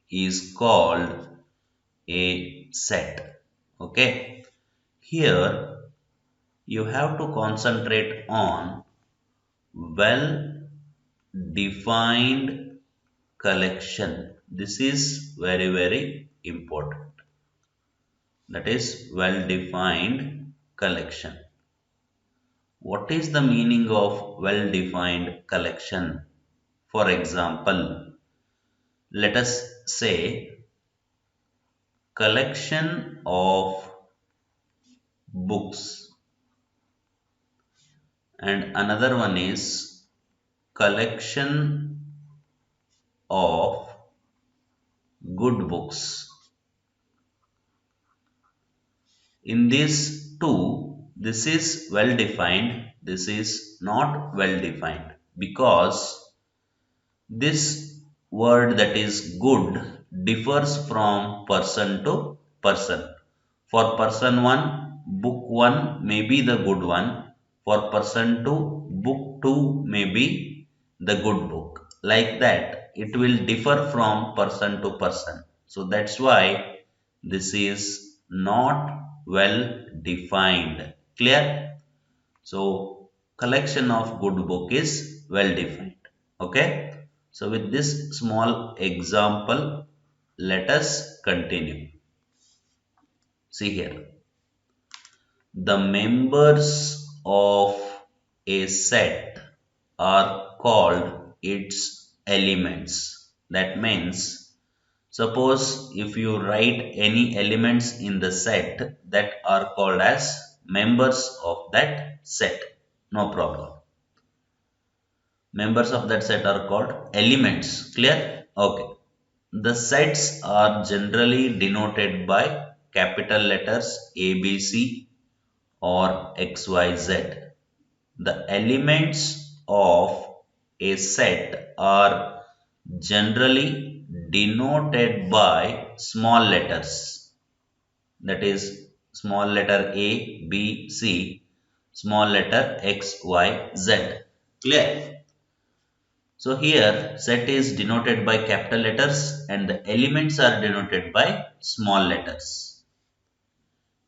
is called a set. Okay. Here you have to concentrate on well defined collection. This is very, very important. That is well defined collection. What is the meaning of well defined collection? For example, let us say collection of books, and another one is collection of good books. In these two, this is well defined, this is not well defined, because this word, that is good, differs from person to person. For person 1, book 1 may be the good one. For person 2, book 2 may be the good book. Like that, it will differ from person to person. So that's why this is not well defined. Clear? So collection of good book is well defined. Okay. So with this small example, let us continue. See here. The members of a set are called its elements. That means, suppose if you write any elements in the set, that are called as members of that set. No problem. Members of that set are called elements. Clear? Okay. The sets are generally denoted by capital letters ABC or XYZ. The elements of a set are generally denoted by small letters. That is small letter A, B, C, small letter X, Y, Z. Clear? So here set is denoted by capital letters and the elements are denoted by small letters.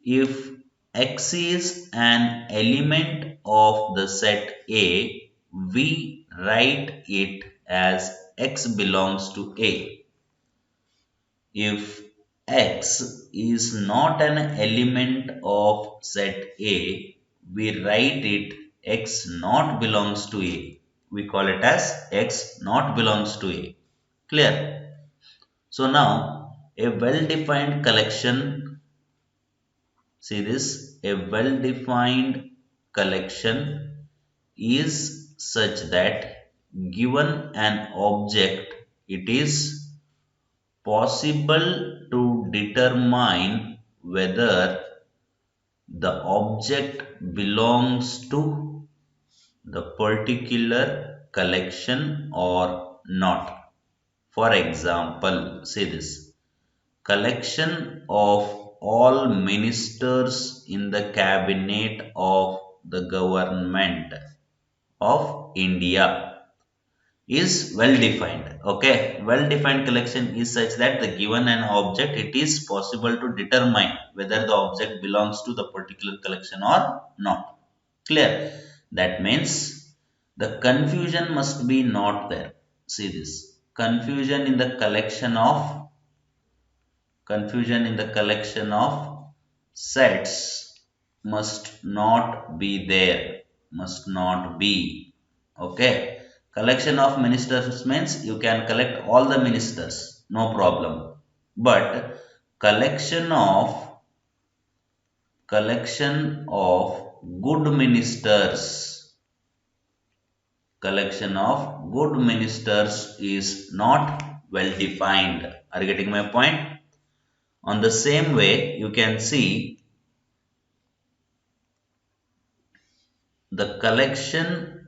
If X is an element of the set A, we write it as X belongs to A. If X is not an element of set A, we write it X not belongs to A. We call it as X not belongs to A. Clear? So now a well-defined collection, see this, a well-defined collection is such that given an object, it is possible to determine whether the object belongs to the particular collection or not. For example, say this, collection of all ministers in the cabinet of the government of India is well defined. Okay, well defined collection is such that the given an object, it is possible to determine whether the object belongs to the particular collection or not. Clear? That means the confusion must be not there. See this, confusion in the collection of sets must not be there, must not be. Okay, collection of ministers means you can collect all the ministers, no problem, but collection of good ministers, collection of good ministers is not well defined. Are you getting my point? On the same way, you can see the collection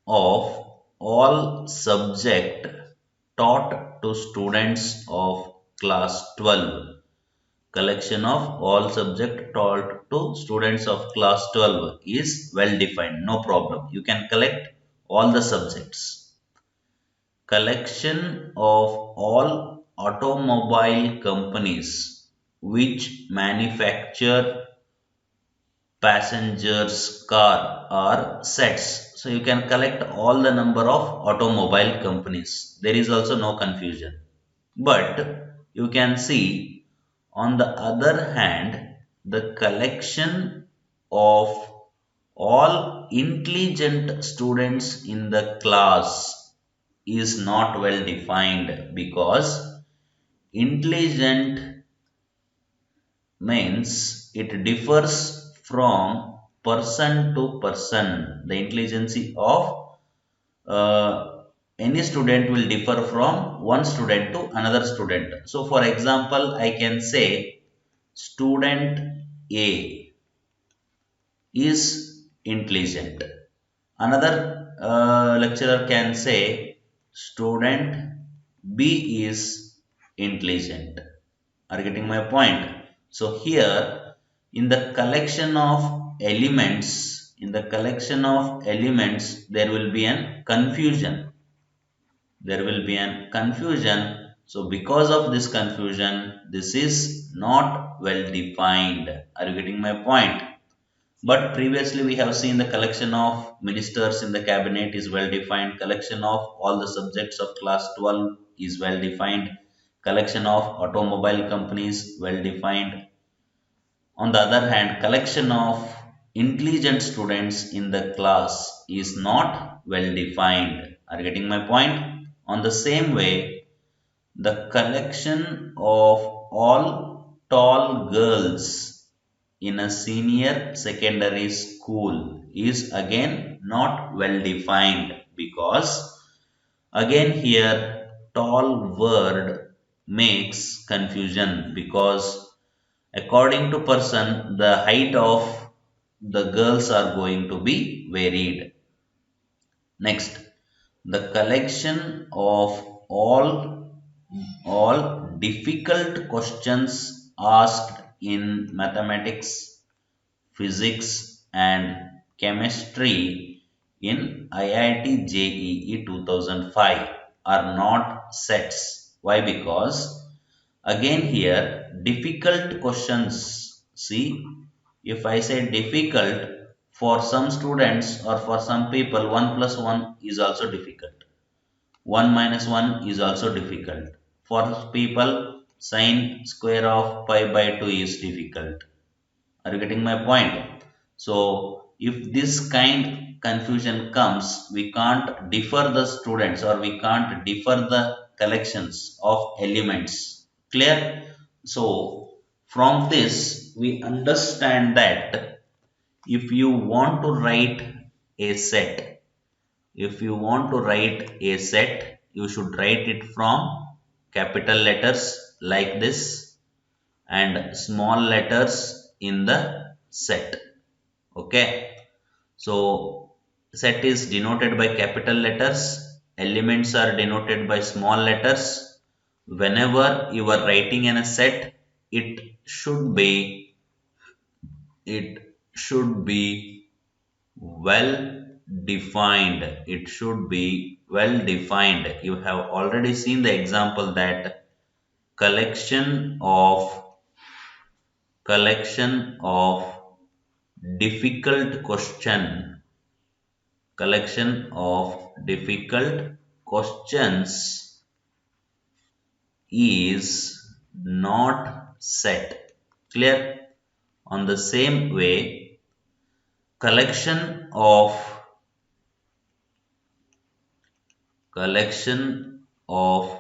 of all subject taught to students of class 12. Collection of all subject taught to students of class 12 is well defined. No problem. You can collect all the subjects. Collection of all automobile companies which manufacture passengers car or sets. So you can collect all the number of automobile companies. There is also no confusion. But you can see on the other hand, the collection of all intelligent students in the class is not well defined, because intelligent means it differs from person to person. The intelligence of any student will differ from one student to another student. So, for example, I can say student A is intelligent. Another lecturer can say student B is intelligent. Are you getting my point? So here in the collection of elements, there will be an confusion. So because of this confusion, this is not well defined. Are you getting my point? But previously we have seen the collection of ministers in the cabinet is well defined. Collection of all the subjects of class 12 is well defined. Collection of automobile companies well defined. On the other hand, collection of intelligent students in the class is not well defined. Are you getting my point? On the same way, the collection of all tall girls in a senior secondary school is again not well defined, because again here tall word makes confusion, because according to person the height of the girls are going to be varied. Next, the collection of all difficult questions asked in mathematics, physics and chemistry in IIT JEE 2005 are not sets. Why? Because again here difficult questions. See, if I say difficult, for some students or for some people 1 plus 1 is also difficult. 1 minus 1 is also difficult. For people, sine square of pi by 2 is difficult. Are you getting my point? So, if this kind confusion comes, we can't differ the students or we can't differ the collections of elements. Clear? So, from this, we understand that if you want to write a set, you should write it from capital letters like this and small letters in the set. Okay. So set is denoted by capital letters, elements are denoted by small letters. Whenever you are writing in a set, it should be it should be well defined. You have already seen the example that collection of collection of difficult question collection of difficult questions is not set. Clear? On the same way, collection of collection of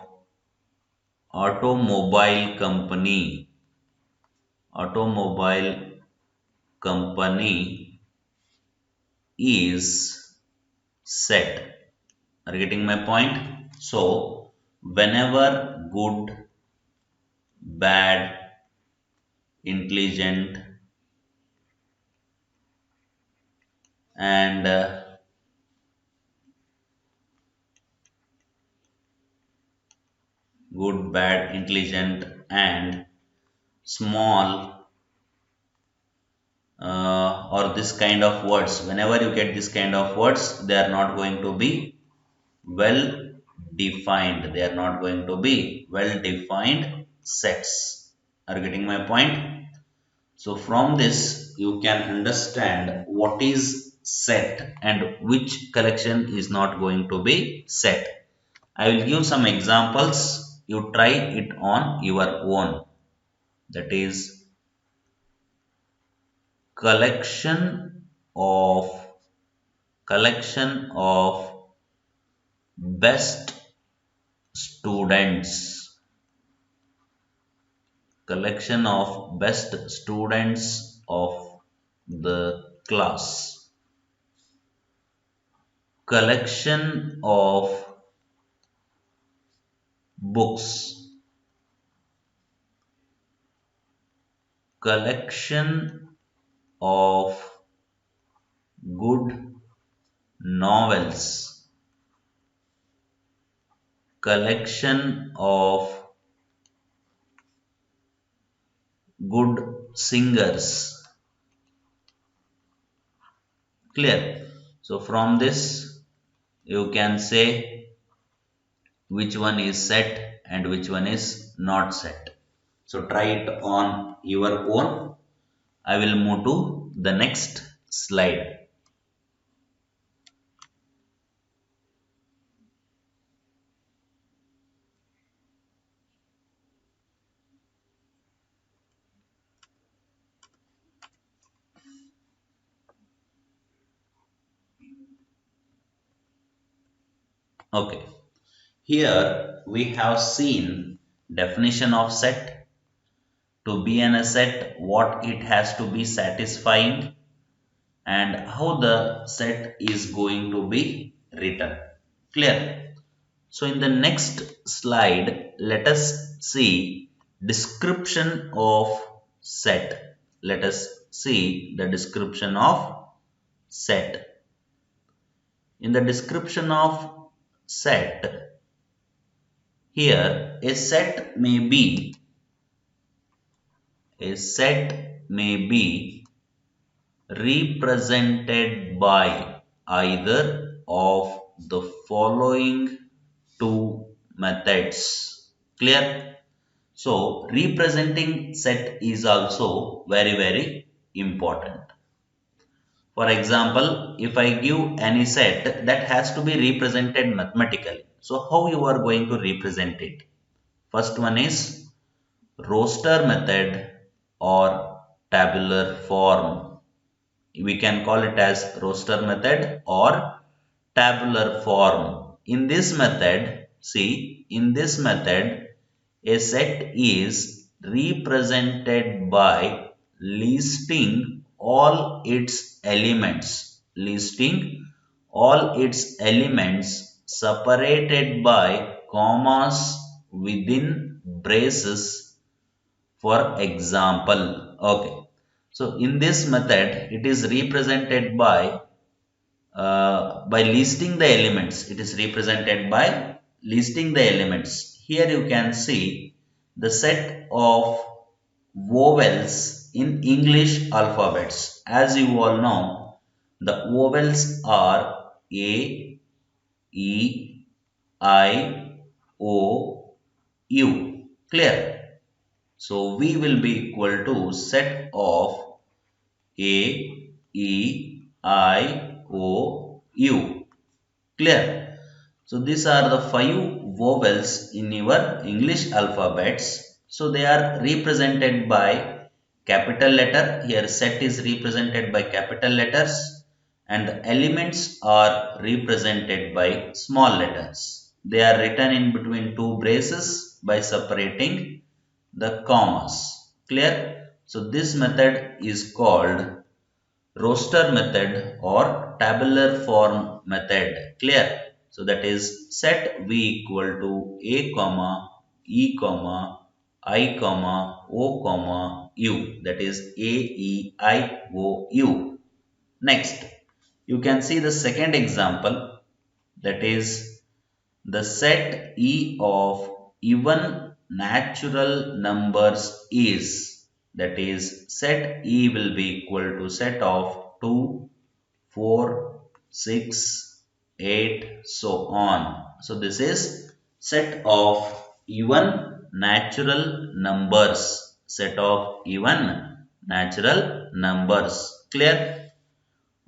automobile company automobile company is set. Are you getting my point? So whenever good, bad, intelligent and good, bad, intelligent and small or this kind of words, whenever you get this kind of words, they are not going to be well defined. They are not going to be well defined sets. Are you getting my point? So from this you can understand what is set and which collection is not going to be set. I will give some examples. You try it on your own. That is collection of collection of best students. Collection of best students of the class. Collection of books. Collection of good novels. Collection of good singers. Clear? So from this you can say which one is set and which one is not set. So try it on your own. I will move to the next slide. Okay. Here we have seen definition of set. To be in a set, what it has to be satisfying and how the set is going to be written. Clear? So in the next slide, let us see description of set. Let us see the description of set. In the description of set, here a set may be represented by either of the following two methods. Clear? So representing set is also very important. For example, if I give any set that has to be represented mathematically, so how you are going to represent it? First one is roster method or tabular form. We can call it as roster method or tabular form. In this method, see, in this method, a set is represented by listing all its elements. Listing all its elements separated by commas within braces, for example. Okay. So in this method, it is represented by listing the elements. It is represented by listing the elements. Here you can see the set of vowels in English alphabets. As you all know, the vowels are A, E, I, O, U. Clear? So we will be equal to set of A, E, I, O, U. Clear? So these are the 5 vowels in your English alphabets. So they are represented by capital letter. Here set is represented by capital letters and the elements are represented by small letters. They are written in between two braces by separating the commas. Clear? So this method is called roster method or tabular form method. Clear? So that is set v equal to a comma e comma I comma o comma u. That is a e I o u. Next, you can see the second example, that is the set E of even natural numbers is, that is set E will be equal to set of 2, 4, 6, 8, so on. So this is set of even natural numbers. Set of even natural numbers. Clear?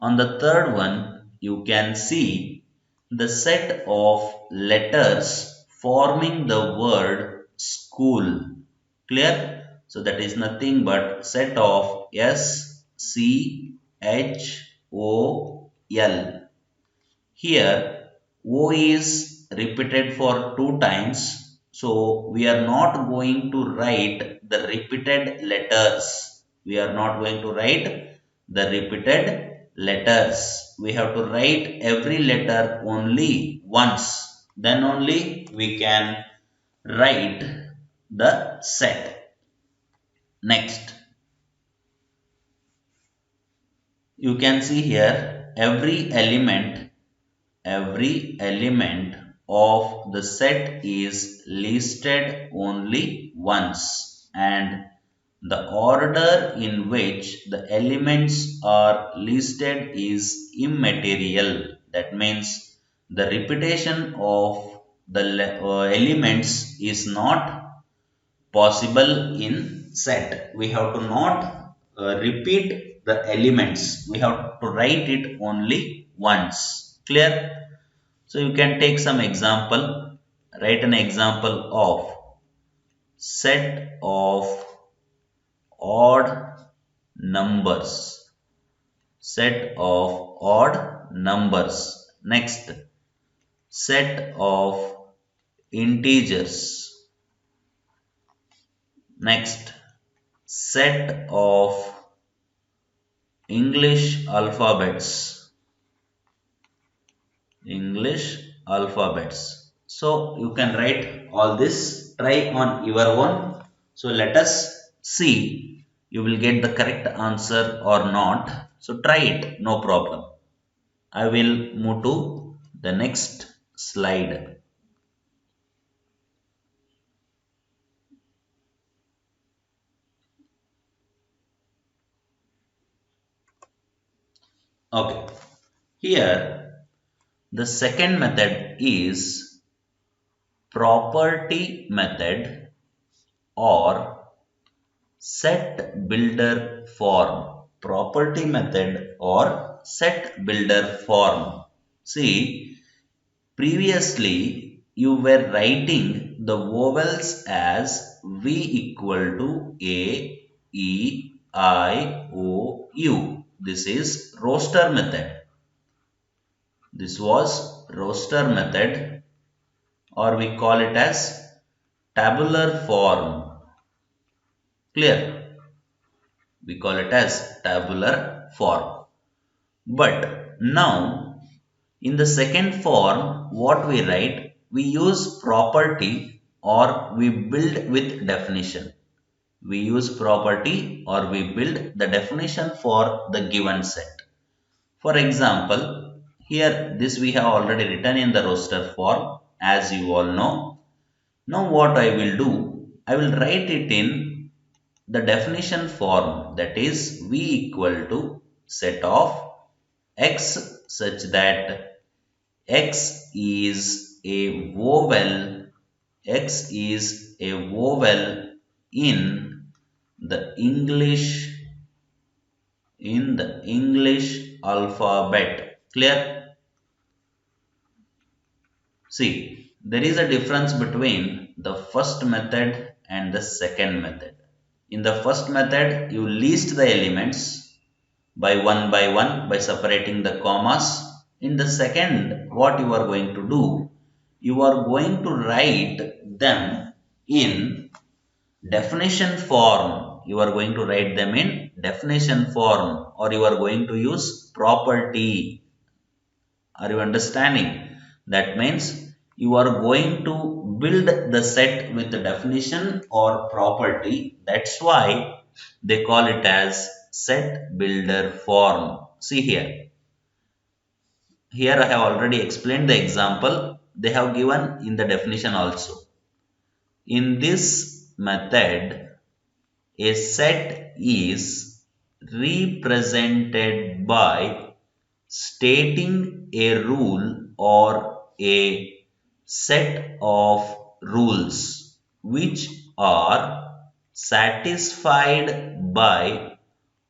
On the third one, you can see the set of letters forming the word school. Clear? So that is nothing but set of S, C, H, O, L. Here O is repeated for two times. So we are not going to write the repeated letters. We are not going to write the repeated letters. We have to write every letter only once. Then only we can write the set. Next, you can see here every element of the set is listed only once, and the order in which the elements are listed is immaterial. That means the repetition of the elements is not possible in set. We have to not repeat the elements. We have to write it only once. Clear? So you can take some example. Write an example of set of odd numbers. Set of odd numbers. Next, set of integers. Next, set of English alphabets. English alphabets. So you can write all this. Try on your own. So let us see you will get the correct answer or not. So try it, no problem. I will move to the next slide. Okay. Here the second method is property method or set builder form. Property method or set builder form. See, previously you were writing the vowels as V equal to A, E, I, O, U. This is roster method. This was roster method, or we call it as tabular form. Clear? We call it as tabular form. But now in the second form, what we write, we use property or we build with definition. We use property or we build the definition for the given set. For example, here this we have already written in the roster form, as you all know. Now what I will do, I will write it in the definition form, that is V equal to set of X such that X is a vowel, X is a vowel in the English alphabet. Clear? See, there is a difference between the first method and the second method. In the first method, you list the elements by one by separating the commas. In the second, what you are going to do, you are going to write them in definition form. You are going to write them in definition form, or you are going to use property. Are you understanding? That means you are going to build the set with the definition or property. That's why they call it as set builder form. See here. Here I have already explained the example. They have given in the definition also. In this method, a set is represented by stating a rule or a set of rules which are satisfied by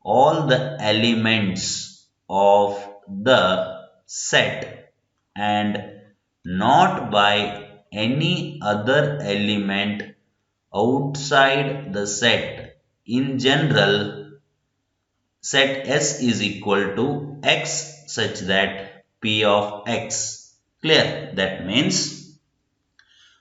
all the elements of the set and not by any other element outside the set. In general, set S is equal to X such that P of X. Clear? That means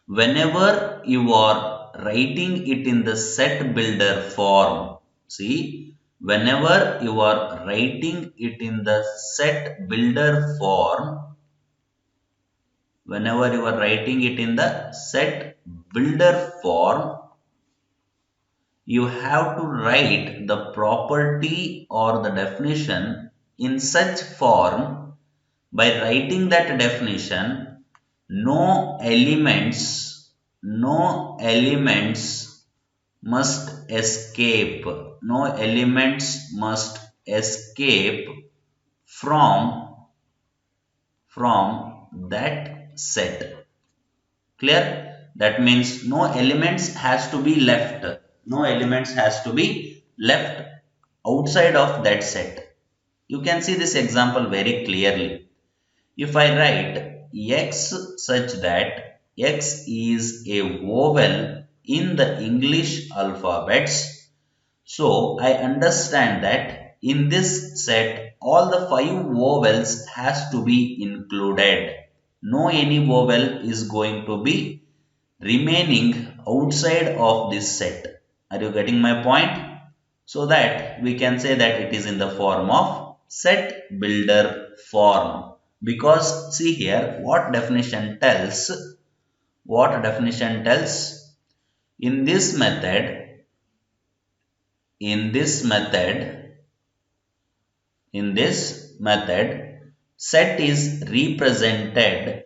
whenever you are writing it in the set builder form, see, whenever you are writing it in the set builder form, whenever you are writing it in the set builder form, you have to write the property or the definition in such form. By writing that definition, no elements must escape. No elements must escape from that set. Clear? That means no elements has to be left. No elements has to be left outside of that set. You can see this example very clearly. If I write X such that X is a vowel in the English alphabets, so I understand that in this set all the 5 vowels has to be included. No any vowel is going to be remaining outside of this set. Are you getting my point? So that we can say that it is in the form of set builder form. Because see here what definition tells. What definition tells? In this method, in this method, set is represented.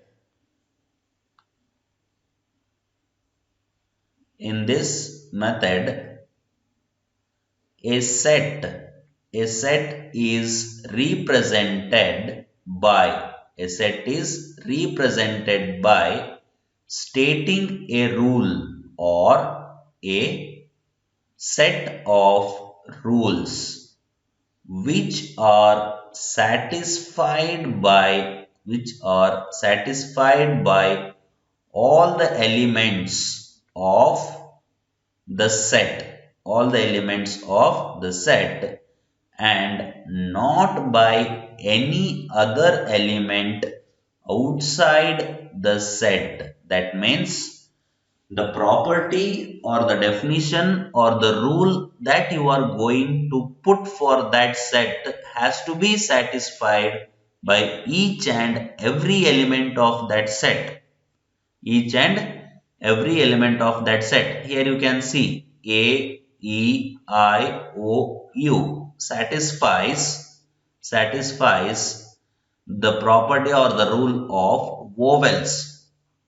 In this method, a set is represented by stating a rule or a set of rules which are satisfied by all the elements of the set and not by any other element outside the set. That means the property or the definition or the rule that you are going to put for that set has to be satisfied by each and every element of that set. Each and every element of that set. Here you can see A, E, I, O, U satisfies the property or the rule of vowels.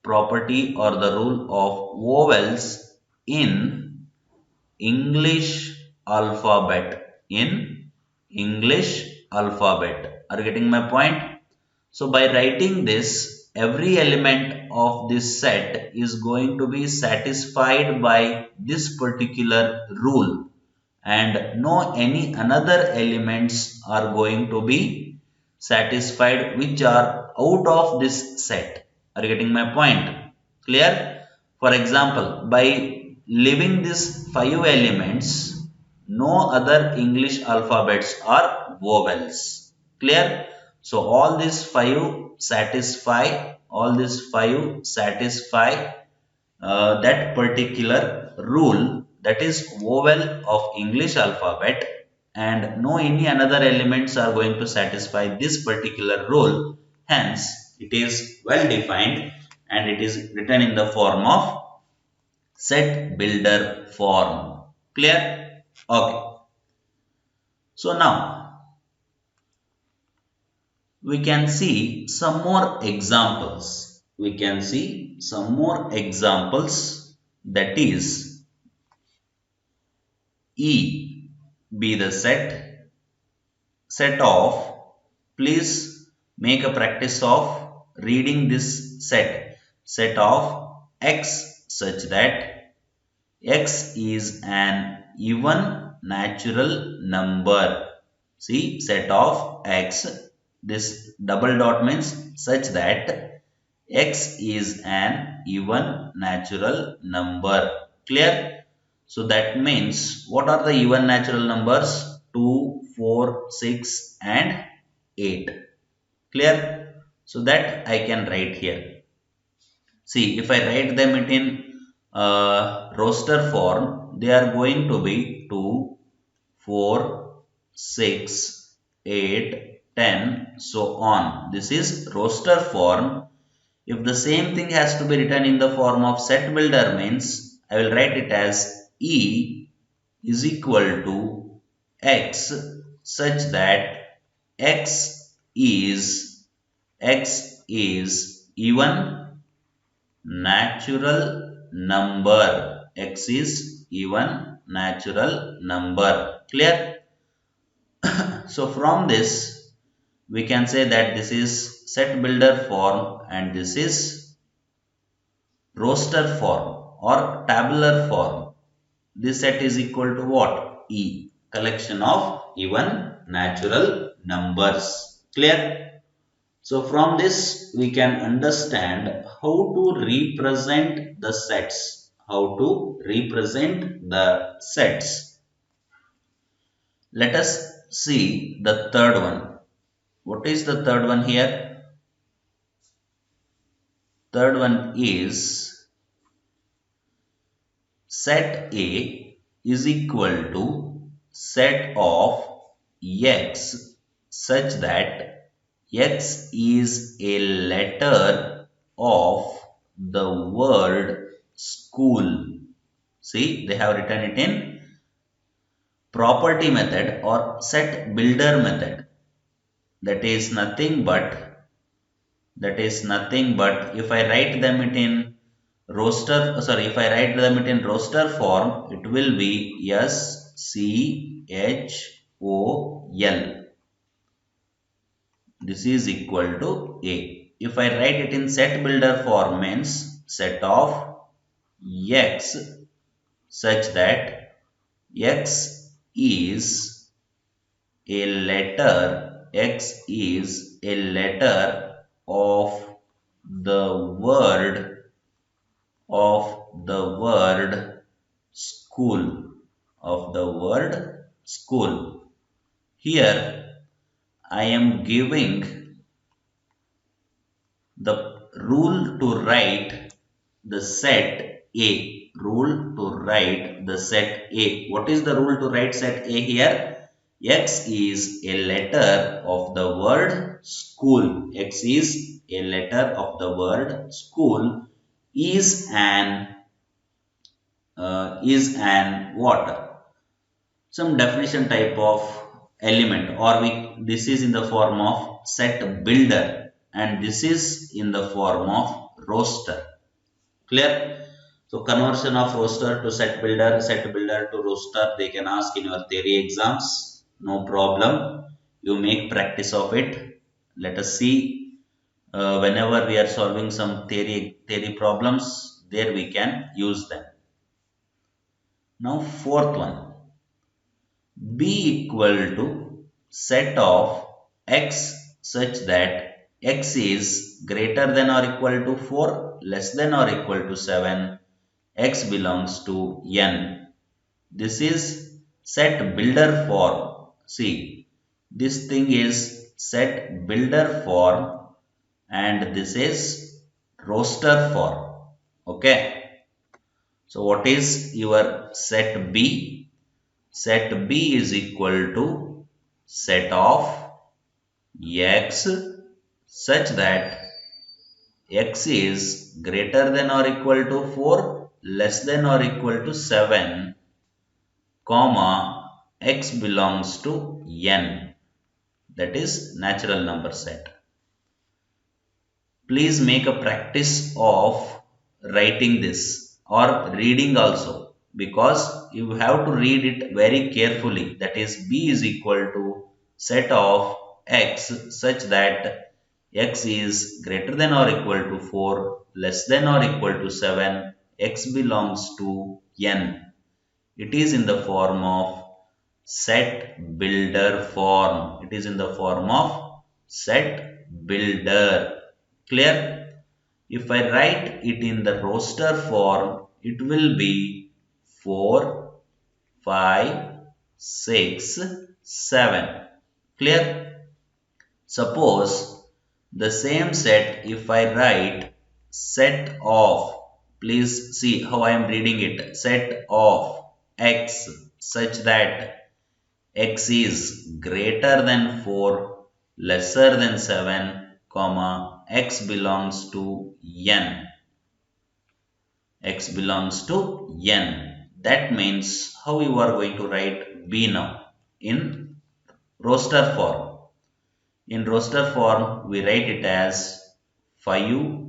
Property or the rule of vowels in English alphabet. In English alphabet. Are you getting my point? So by writing this, every element of this set is going to be satisfied by this particular rule and no any another elements are going to be satisfied which are out of this set. Are you getting my point? Clear? For example, by leaving these 5 elements, no other English alphabets are vowels. Clear? So all these five satisfy that particular rule, that is vowel of English alphabet, and no any another elements are going to satisfy this particular rule. Hence it is well defined and it is written in the form of set builder form. Clear? Okay. So now we can see some more examples. That is E be the set of, please make a practice of reading this set. set of x such that x is an even natural number. See, set of x, this double dot means such that x is an even natural number. Clear? So that means what are the even natural numbers? 2, 4, 6 and 8. Clear? So that I can write here. See, if I write them it in roster form, they are going to be 2, 4, 6, 8, 10, so on. This is roster form. If the same thing has to be written in the form of set builder means, I will write it as E is equal to X such that X is even natural number. X is even natural number. Clear? So from this we can say that this is set builder form and this is roster form or tabular form. This set is equal to what? E. Collection of even natural numbers. Clear? So from this we can understand how to represent the sets. How to represent the sets. Let us see the third one. What is the third one here? Third one is set A is equal to set of x such that x is a letter of the word school. See, they have written it in property method or set builder method. That is nothing but if I write them it in if I write them it in roster form, it will be SCHOL. This is equal to A. If I write it in set builder form means set of x such that x is a letter of the word school. Here I am giving the rule to write the set A. Rule to write the set A. What is the rule to write set A here? X is a letter of the word school. X is a letter of the word school is an what? Some definition type of element, or this is in the form of set builder and this is in the form of roster. Clear? So conversion of roster to set builder to roster, they can ask in your theory exams. No problem. You make practice of it. Let us see whenever we are solving some theory problems, there we can use them. Now fourth one. B equal to set of x such that x is greater than or equal to 4, less than or equal to 7, x belongs to n. This is set builder form. See, this thing is set builder form and this is roster form. Okay. So what is your set B? Set B is equal to set of x such that x is greater than or equal to 4, less than or equal to 7, comma, x belongs to n. That is natural number set. Please make a practice of writing this or reading also, because you have to read it very carefully. That is, B is equal to set of x such that x is greater than or equal to 4, less than or equal to 7, x belongs to n. It is in the form of set builder form. It is in the form of set builder. Clear? If I write it in the roster form, it will be 4, 5, 6, 7. Clear? Suppose the same set, if I write set of, please see how I am reading it, set of x such that x is greater than 4, lesser than 7, comma, x belongs to n. X belongs to n. That means how you are going to write b now in roster form. In roster form, we write it as 5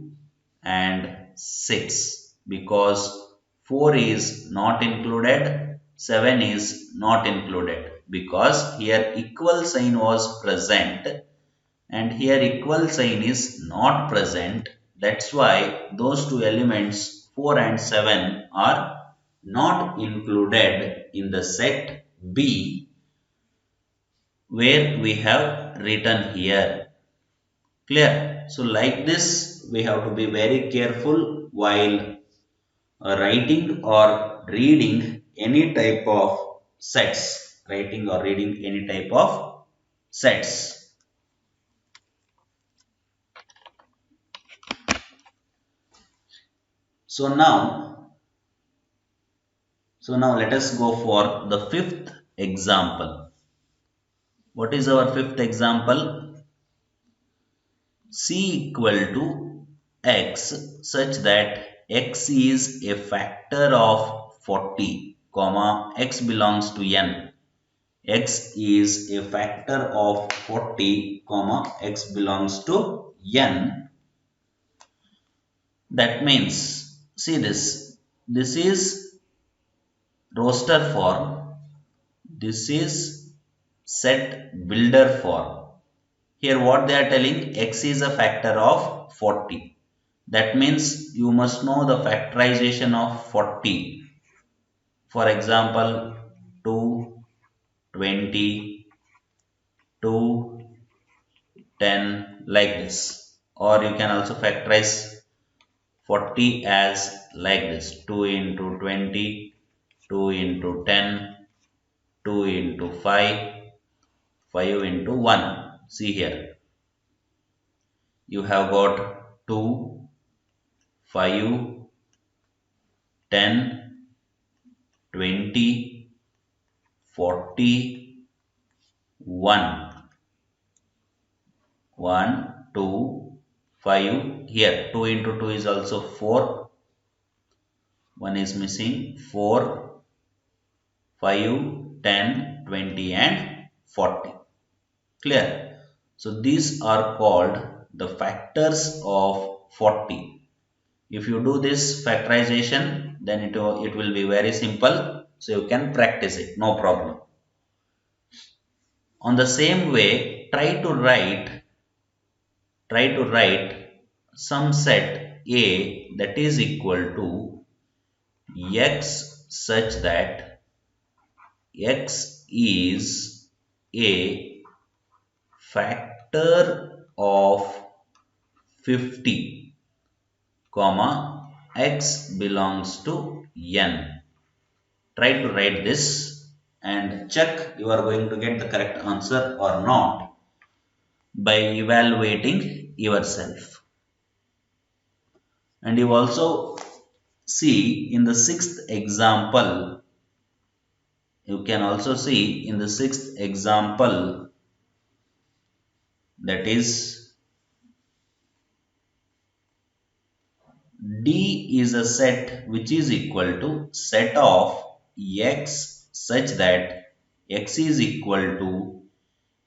and 6 because 4 is not included, 7 is not included because here equal sign was present and here equal sign is not present. That's why those two elements 4 and 7 are not included in the set B where we have written here. Clear? So like this we have to be very careful while writing or reading any type of sets. Writing or reading any type of sets. So now let us go for the fifth example. What is our fifth example? C equal to x such that x is a factor of 40, comma, x belongs to n. X is a factor of 40, comma, x belongs to n. That means, see this. This is roster form. This is set builder form. Here what they are telling, x is a factor of 40. That means you must know the factorization of 40. For example, 2, 20, 2, 10 like this. Or you can also factorize 40 as like this. 2 into 20, 2 into 10, 2 into 5, 5 into 1. See here. You have got 2, 5, 10, 20, 40, 1. 1, 2, 5. Here 2 into 2 is also 4. 1 is missing. 4, 5, 10, 20 and 40. Clear? So these are called the factors of 40. If you do this factorization, then it will be very simple. So you can practice it, no problem. On the same way, try to write some set A that is equal to x such that x is a factor of 50, comma, x belongs to n. Try to write this and check you are going to get the correct answer or not by evaluating yourself. And you also see in the sixth example, you can also see in the sixth example, that is D is a set which is equal to set of x such that x is equal to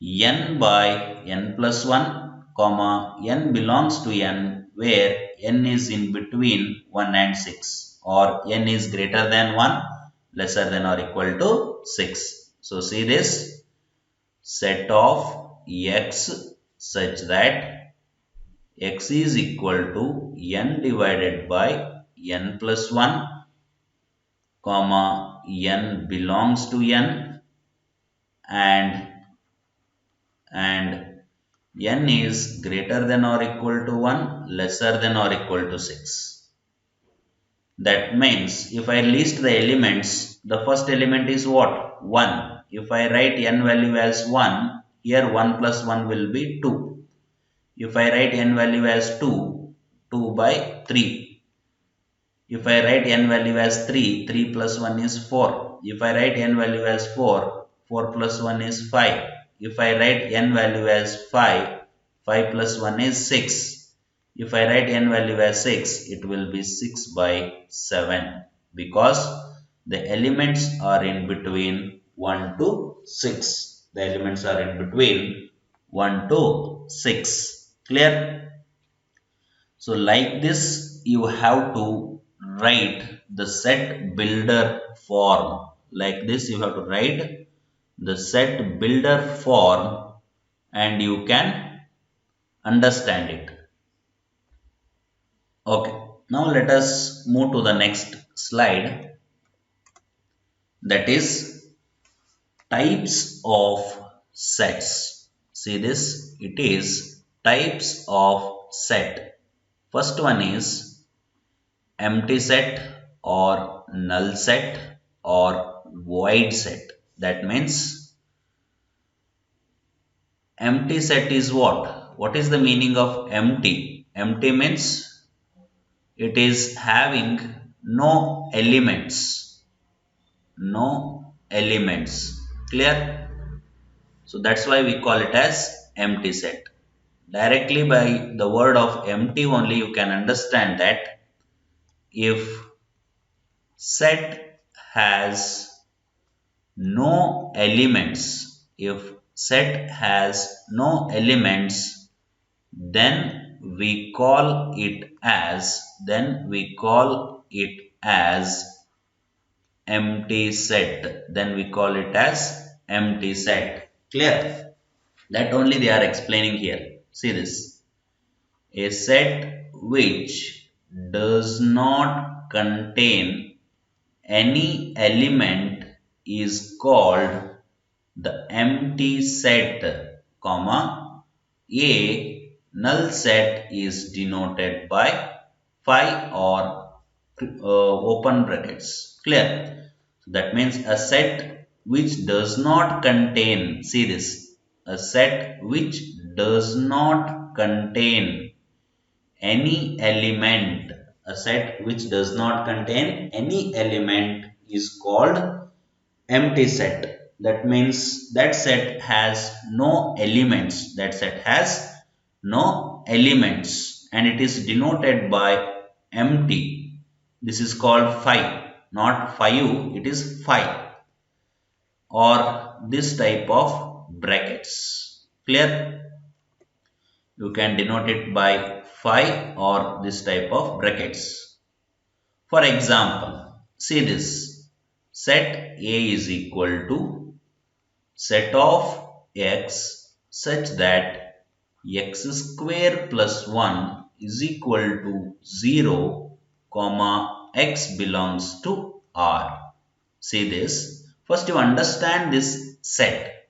n by n plus 1, comma, n belongs to n where n is in between 1 and 6 or n is greater than 1, lesser than or equal to 6. So see this set of x such that x is equal to n divided by n plus 1, comma n belongs to n, and n is greater than or equal to 1, lesser than or equal to 6. That means if I list the elements, the first element is what? 1. If I write n value as 1, here 1 plus 1 will be 2. If I write n value as 2, 2 by 3. If I write n value as 3, 3 plus 1 is 4. If I write n value as 4, 4 plus 1 is 5. If I write n value as 5, 5 plus 1 is 6. If I write n value as 6, it will be 6 by 7, because the elements are in between 1 to 6. The elements are in between 1 to 6. Clear? So like this, you have to write the set builder form. Like this, you have to write the set builder form and you can understand it. Okay, now let us move to the next slide, that is types of sets. See this, it is types of set. First one is empty set or null set or void set. That means empty set is what? What is the meaning of empty? Empty means it is having no elements. No elements. Clear? So that's why we call it as empty set. Directly by the word of empty only you can understand that if set has no elements, if set has no elements, then we call it as empty set. Then we call it as empty set. Clear? That only they are explaining here. See this. A set which does not contain any element is called the empty set, comma, a null set is denoted by phi or open brackets. Clear? So that means a set which does not contain, see this, a set which does not contain any element, a set which does not contain any element is called empty set. That means that set has no elements. That set has no elements and it is denoted by empty. This is called phi, not phi u, it is phi, or this type of brackets. Clear? You can denote it by phi or this type of brackets. For example, see this, set A is equal to set of x such that x square plus 1 is equal to 0, comma x belongs to R. See this, first you understand this set.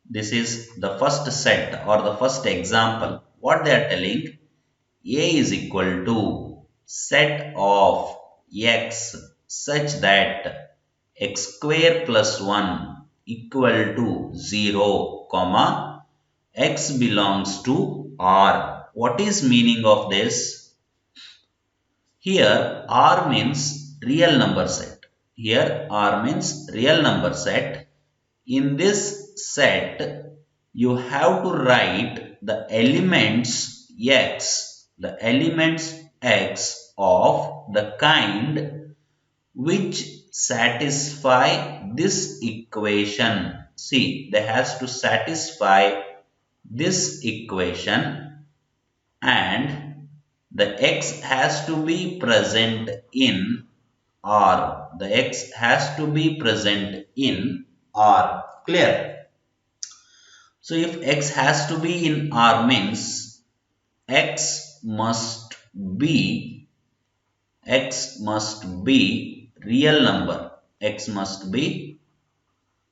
This is the first set or the first example. What they are telling, A is equal to set of x such that x square plus 1 equal to 0, comma x belongs to R. What is meaning of this? Here R means real number set. Here R means real number set. In this set, you have to write the elements x of the kind which satisfy this equation. See, they has to satisfy this equation and the x has to be present in R. The x has to be present in R. Clear? So if x has to be in R means x must be x must be real number. X must be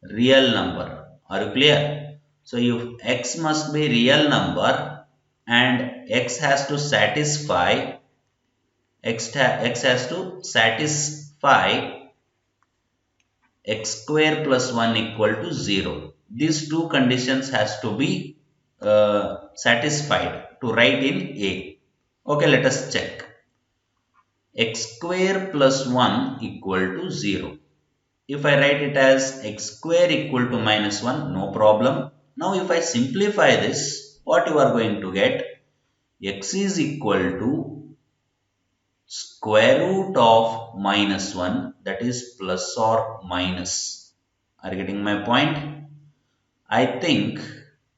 real number. Are you clear? So if x must be real number and x has to satisfy x square plus 1 equal to 0. These two conditions has to be satisfied to write in A. Okay, let us check. X square plus 1 equal to 0. If I write it as x square equal to minus 1, no problem. Now if I simplify this, what you are going to get? X is equal to square root of minus 1, that is plus or minus. Are you getting my point? I think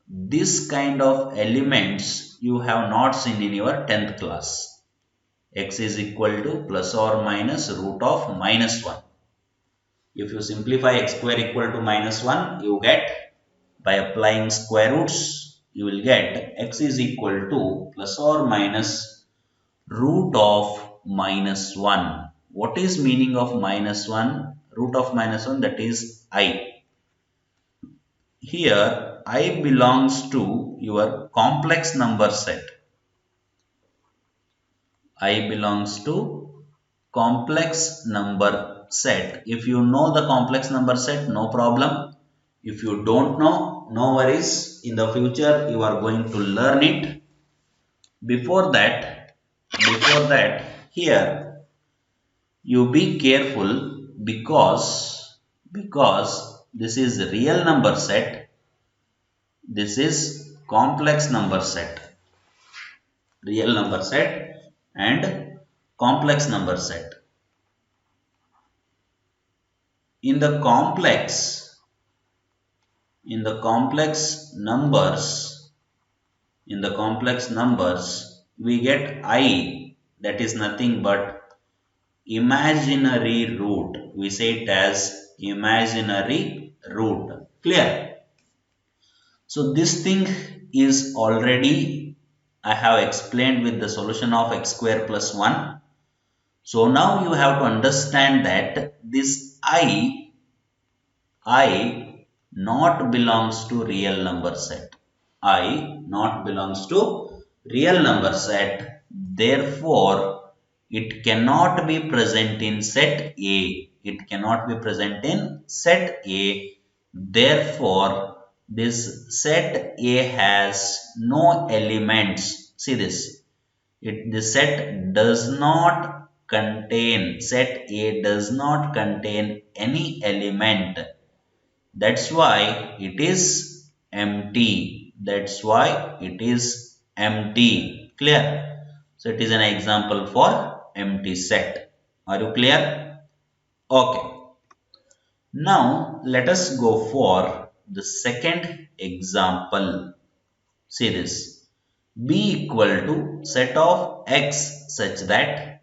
this kind of elements you have not seen in your 10th class. X is equal to plus or minus root of minus 1. If you simplify x square equal to minus 1, you get, by applying square roots, you will get x is equal to plus or minus root of minus 1. What is meaning of minus 1? Root of minus 1, that is I. Here I belongs to your complex number set. I belongs to complex number set. If you know the complex number set, no problem. If you don't know, no worries. In the future, you are going to learn it. Before that, here you be careful because this is real number set. This is complex number set. Real number set and complex number set. In the complex numbers, we get I, that is nothing but imaginary root. We say it as imaginary root. Clear? So this thing is already I have explained with the solution of x square plus 1. So now you have to understand that this I not belongs to real number set. I not belongs to real number set. Therefore, it cannot be present in set A. It cannot be present in set A. Therefore, this set A has no elements. See this. The set A does not contain any element. That's why it is empty. Clear? So it is an example for empty set. Are you clear? Okay. Now let us go for the second example. See this. B equal to set of x such that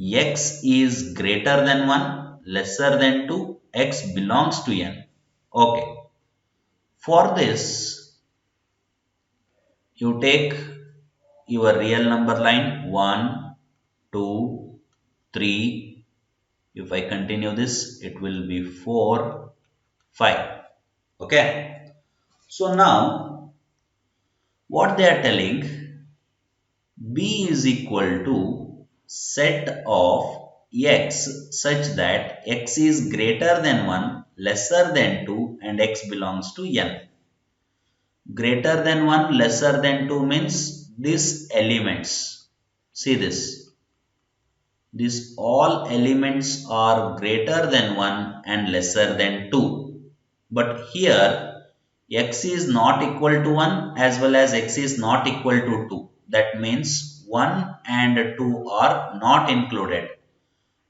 x is greater than 1, lesser than 2, x belongs to n. Okay. For this, you take your real number line 1, 2, 3. If I continue this, it will be 4, 5. Okay. So now, what they are telling, B is equal to set of x such that x is greater than 1, lesser than 2 and x belongs to n. Greater than 1, lesser than 2 means these elements. See this. These all elements are greater than 1 and lesser than 2. But here x is not equal to 1 as well as x is not equal to 2. That means 1 and 2 are not included.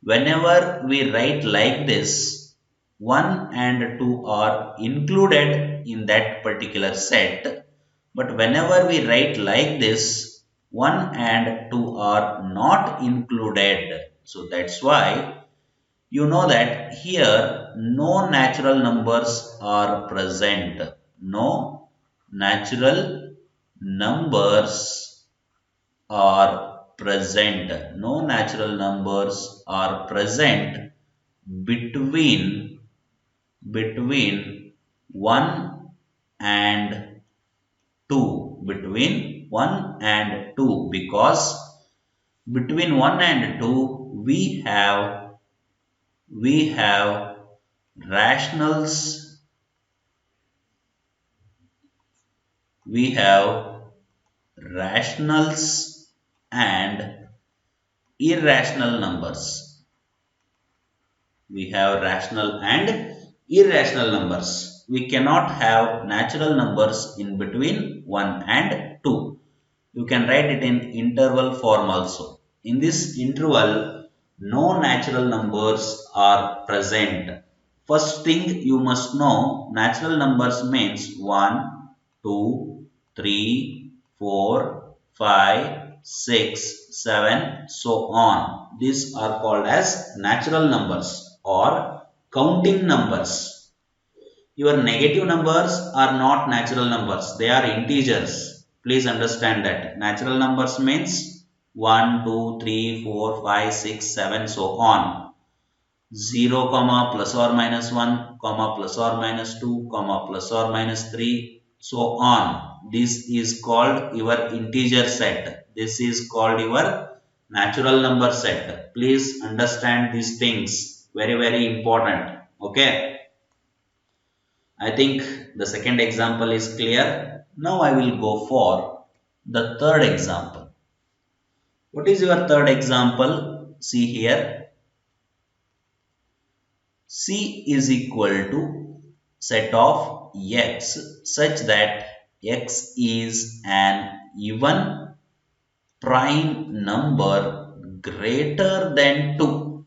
Whenever we write like this, 1 and 2 are included in that particular set. But whenever we write like this, 1 and 2 are not included. So that's why you know that here no natural numbers are present. No natural numbers are present. No natural numbers are present between 1 and 2. Between 1 and 2, because between 1 and 2 we have rationals, we have rationals and irrational numbers. We have rational and irrational numbers. We cannot have natural numbers in between 1 and 2. You can write it in interval form also. In this interval, no natural numbers are present. First thing you must know, natural numbers means 1, 2, 3, 4, 5, 6, 7, so on. These are called as natural numbers or counting numbers. Your negative numbers are not natural numbers. They are integers. Please understand that. Natural numbers means 1, 2, 3, 4, 5, 6, 7, so on. 0, comma, plus or minus 1, comma, plus or minus 2, comma, plus or minus 3, so on. This is called your integer set. This is called your natural number set. Please understand these things. Very, very important. Okay. I think the second example is clear. Now I will go for the third example. What is your third example? See here. C is equal to set of x such that x is an even prime number greater than 2.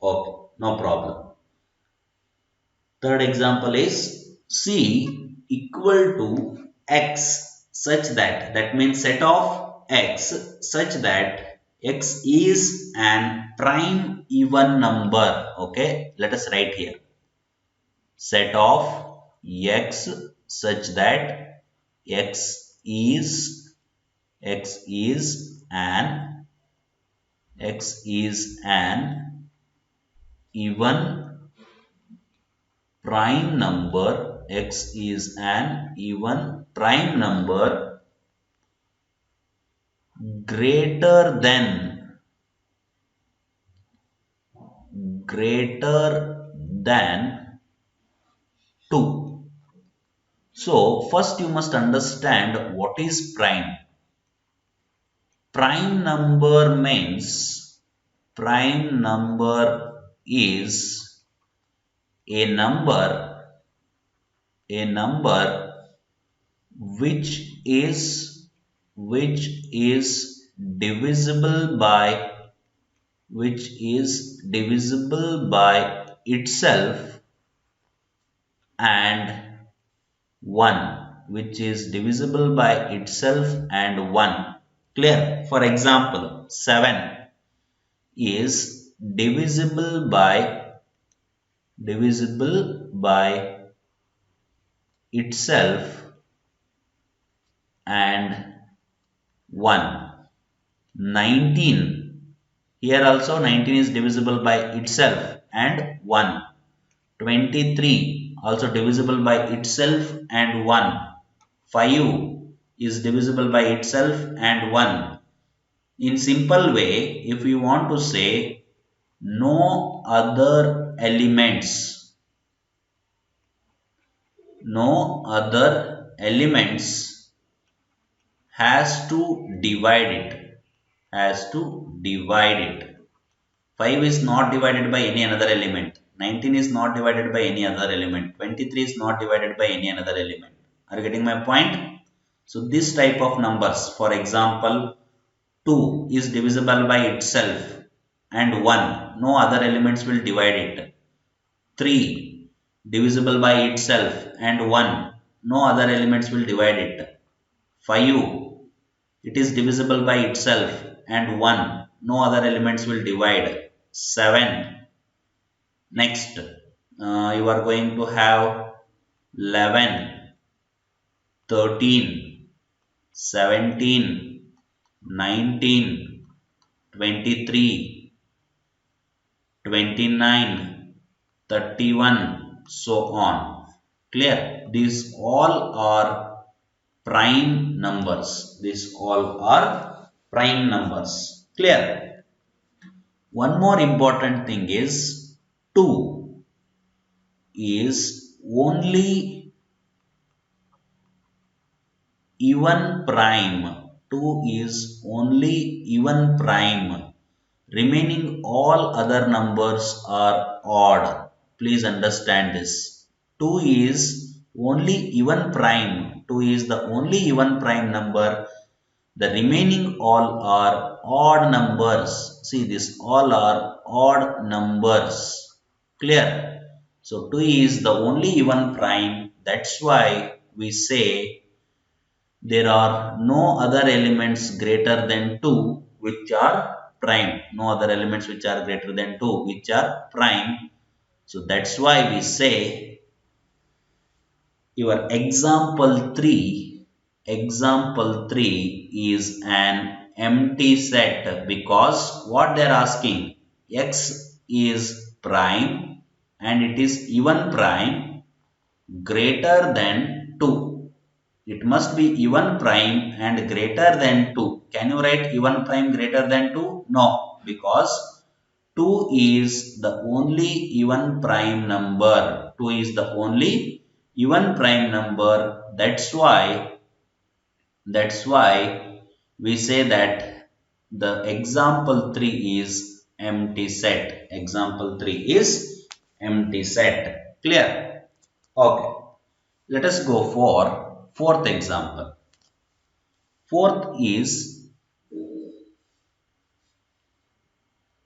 Okay, no problem. Third example is C equal to x such that, that means set of x such that x is an prime even number. Okay, let us write here. Set of x such that x is an even prime number, x is an even prime number greater than 2. So first you must understand what is prime. Prime number means prime number is a number which is divisible by itself and 1, which is divisible by itself and 1. Clear? For example, 7 is divisible by itself and 1. 19, here also 19 is divisible by itself and 1. 23 also divisible by itself and 1. 5 is divisible by itself and 1. In simple way, if we want to say no other elements has to divide it. 5 is not divided by any another element. 19 is not divided by any other element. 23 is not divided by any another element. Are you getting my point? So this type of numbers, for example, 2 is divisible by itself and 1. No other elements will divide it. 3 divisible by itself and 1. No other elements will divide it. 5 it is divisible by itself and 1. No other elements will divide. 7. Next, you are going to have 11, 13, 17, 19, 23, 29, 31, so on. Clear? These all are prime numbers. These all are prime numbers. Clear? One more important thing is 2 is only even prime. 2 is only even prime. Remaining all other numbers are odd. Please understand this. 2 is only even prime. 2 is the only even prime number. The remaining all are odd numbers. See, this all are odd numbers. Clear? So 2 is the only even prime. That's why we say there are no other elements greater than 2 which are prime. No other elements which are greater than 2 which are prime. So that's why we say your example 3 is an empty set because what they are asking, x is prime and it is even prime greater than 2. It must be even prime and greater than 2. Can you write even prime greater than 2? No, because 2 is the only even prime number. 2 is the only even prime number. That's why we say that the example 3 is empty set. Example 3 is empty set. Clear? Okay. Let us go for fourth example. Fourth is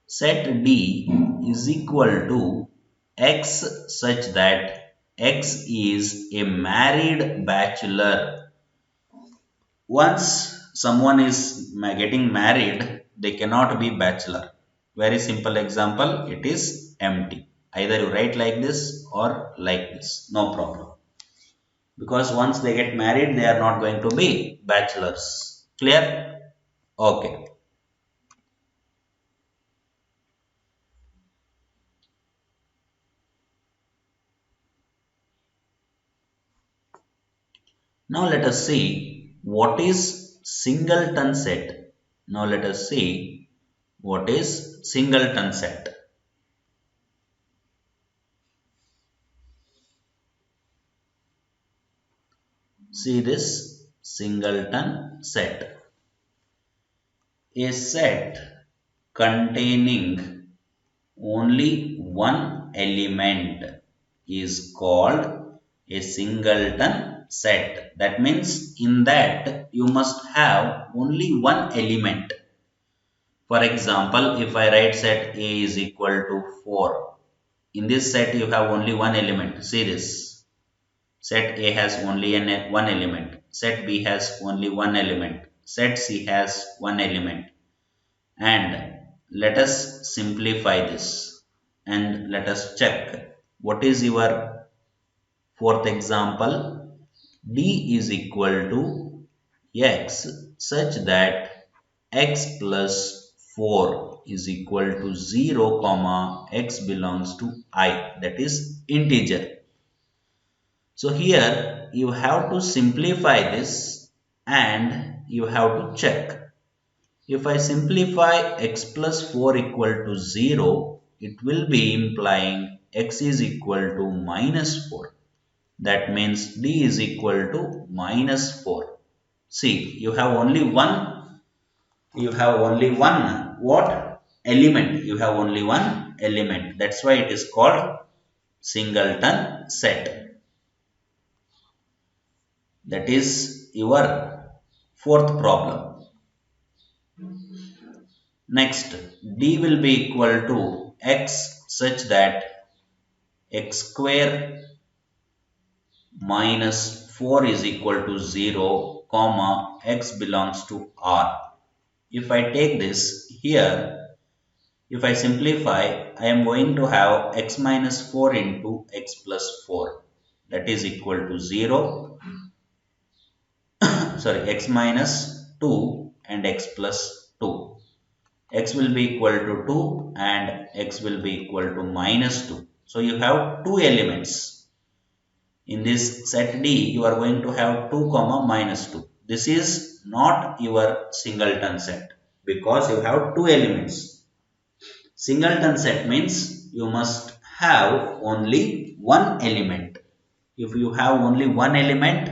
set D is equal to X such that X is a married bachelor. Once someone is getting married, they cannot be bachelor. Very simple example, it is empty. Either you write like this or like this, no problem. Because once they get married, they are not going to be bachelors. Clear? Okay. Now let us see what is singleton set. Now let us see what is singleton set. See this singleton set. A set containing only one element is called a singleton set. That means in that you must have only one element. For example, if I write set A is equal to 4, in this set you have only one element. See this. Set A has only one element. Set B has only one element. Set C has one element. And let us simplify this and let us check. What is your fourth example? D is equal to x such that x plus 4 is equal to 0 comma x belongs to I, that is integer. So here you have to simplify this and you have to check. If I simplify x plus 4 equal to 0, it will be implying x is equal to minus 4. That means D is equal to minus 4. See, you have only one what? Element. You have only one element. That's why it is called singleton set. That is your fourth problem. Next, D will be equal to x such that x square minus 4 is equal to 0, comma x belongs to R. If I take this here, if I simplify, I am going to have x minus 4 into x plus 4. That is equal to 0. Sorry, x minus 2 and x plus 2. X will be equal to 2 and x will be equal to minus 2. So you have two elements. In this set D, you are going to have 2 comma minus 2. This is not your singleton set because you have two elements. Singleton set means you must have only one element. If you have only one element,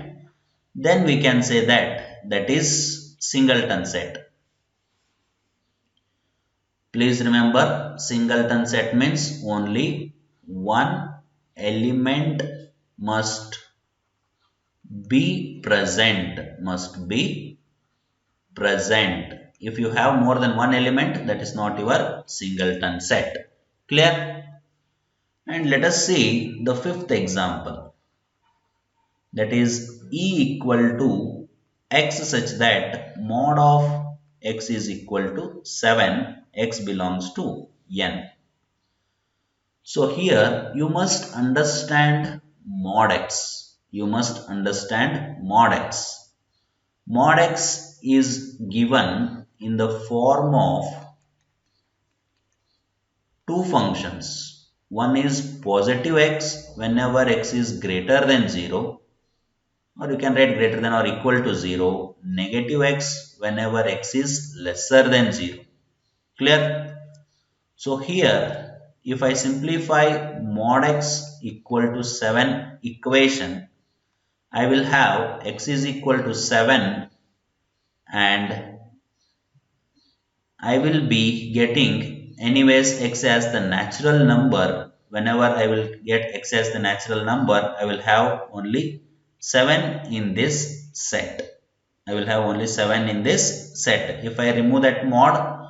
then we can say that is singleton set. Please remember, singleton set means only one element must be present. If you have more than one element, that is not your singleton set. Clear? And let us see the fifth example. That is E equal to x such that mod of x is equal to 7, x belongs to n. So here you must understand mod x. Mod x is given in the form of two functions. One is positive x whenever x is greater than 0, or you can write greater than or equal to 0, negative x whenever x is lesser than 0. Clear? So here, if I simplify mod x equal to 7 equation, I will have x is equal to 7 and I will be getting anyways x as the natural number. Whenever I will get x as the natural number, I will have only 7 in this set. If I remove that mod,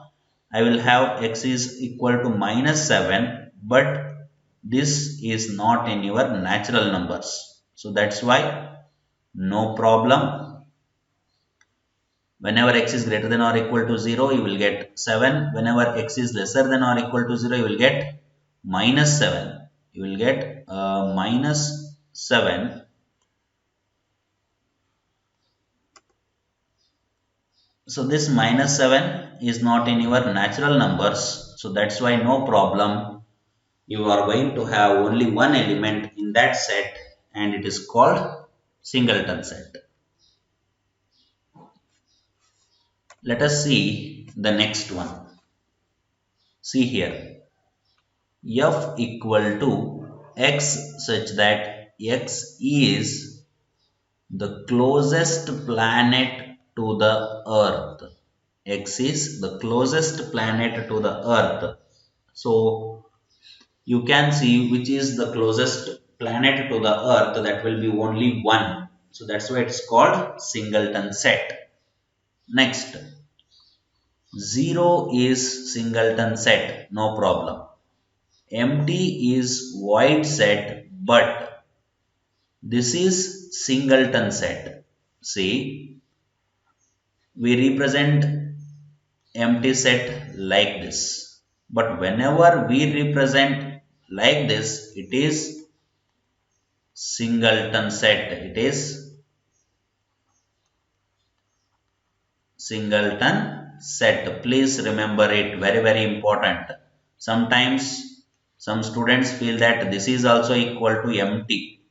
I will have x is equal to minus 7, but this is not in your natural numbers. So that's why no problem. Whenever x is greater than or equal to 0, you will get 7. Whenever x is lesser than or equal to 0, you will get minus 7. You will get minus 7. So this minus 7 is not in your natural numbers. So that's why no problem. You are going to have only one element in that set and it is called singleton set. Let us see the next one. See here. F equal to x such that x is the closest planet to the earth. X is the closest planet to the earth. So you can see which is the closest planet to the earth. That will be only one. So that's why it's called singleton set. Next, 0 is singleton set, no problem. Empty is void set, but this is singleton set. See, we represent empty set like this. But whenever we represent like this, it is singleton set. It is singleton set. Please remember it. Very, very important. Sometimes some students feel that this is also equal to empty.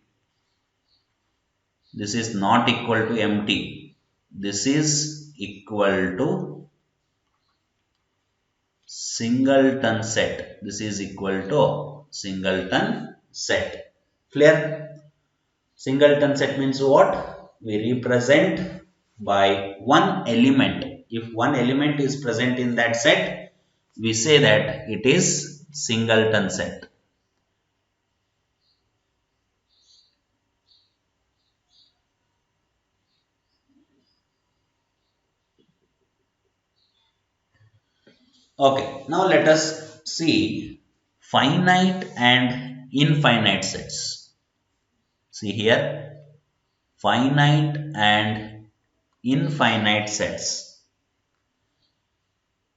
This is not equal to empty. This is equal to singleton set. This is equal to singleton set. Clear? Singleton set means what? We represent by one element. If one element is present in that set, we say that it is singleton set. Okay, now let us see finite and infinite sets. See here, finite and infinite sets.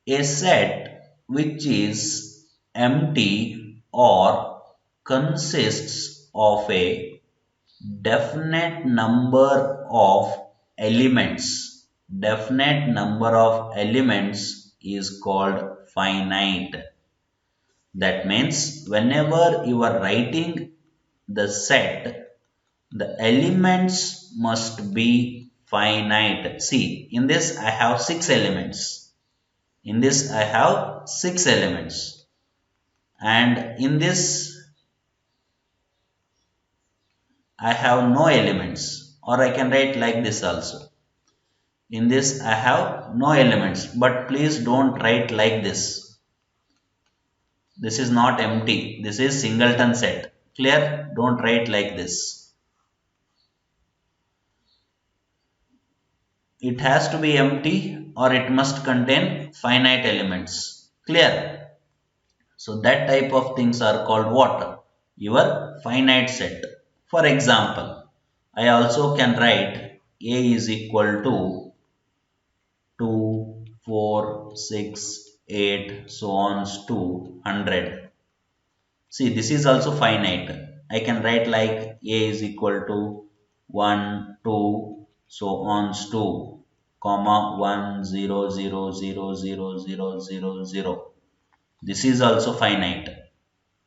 A set which is empty or consists of a definite number of elements definite number of elements is called finite. That means whenever you are writing the set, the elements must be finite. See, in this I have 6 elements. In this I have 6 elements. And in this I have no elements. Or I can write like this also. In this I have no elements. But please don't write like this. This is not empty. This is singleton set. Clear? Don't write like this. It has to be empty or it must contain finite elements. Clear? So that type of things are called what? Your finite set. For example, I also can write A is equal to 2, 4, 6, 8, so on to 100. See, this is also finite. I can write like A is equal to 1, 2, so on to, comma 1, 0, 0, 0, 0, 0, 0, 0. This is also finite.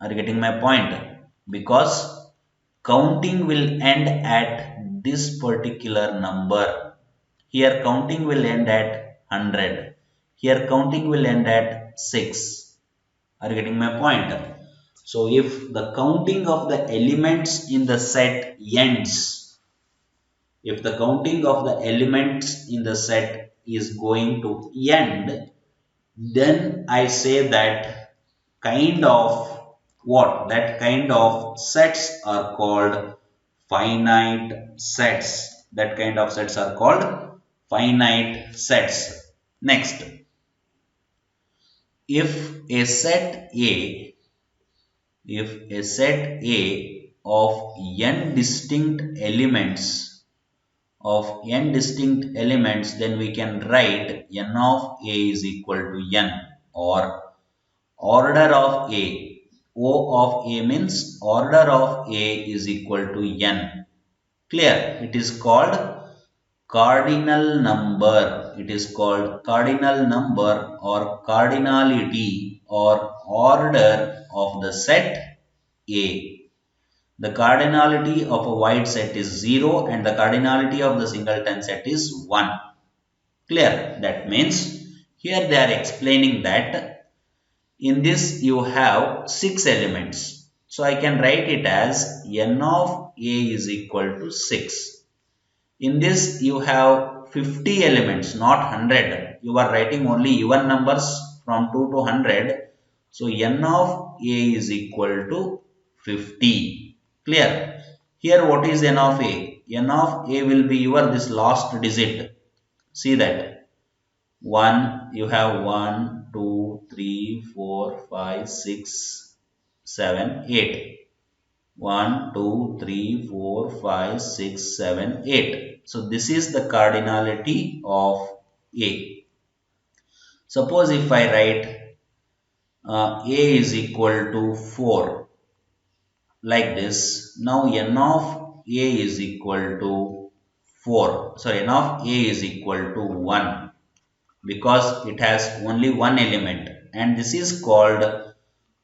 Are you getting my point? Because counting will end at this particular number. Here counting will end at 100. Here counting will end at 6. Are you getting my point? So if the counting of the elements in the set ends, if the counting of the elements in the set is going to end, then I say that kind of what? That kind of sets are called finite sets. That kind of sets are called finite sets. Next, if a set A, if a set A of n distinct elements, then we can write n of A is equal to n, or order of A. O of A means order of A is equal to n. Clear? It is called cardinal number. It is called cardinal number or cardinality or order of the set A. The cardinality of a wide set is 0 and the cardinality of the singleton set is 1. Clear? That means here they are explaining that in this you have 6 elements. So I can write it as n of A is equal to 6. In this you have 50 elements, not 100. You are writing only even numbers from 2 to 100. So n of A is equal to 50. Clear? Here what is n of A? N of A will be your this last digit. See that. 1, you have 1, 2, 3, 4, 5, 6, 7, 8. 1, 2, 3, 4, 5, 6, 7, 8. So this is the cardinality of A. Suppose if I write A is equal to 4 like this. Now n of A is equal to 4. Sorry, n of A is equal to 1 because it has only one element, and this is called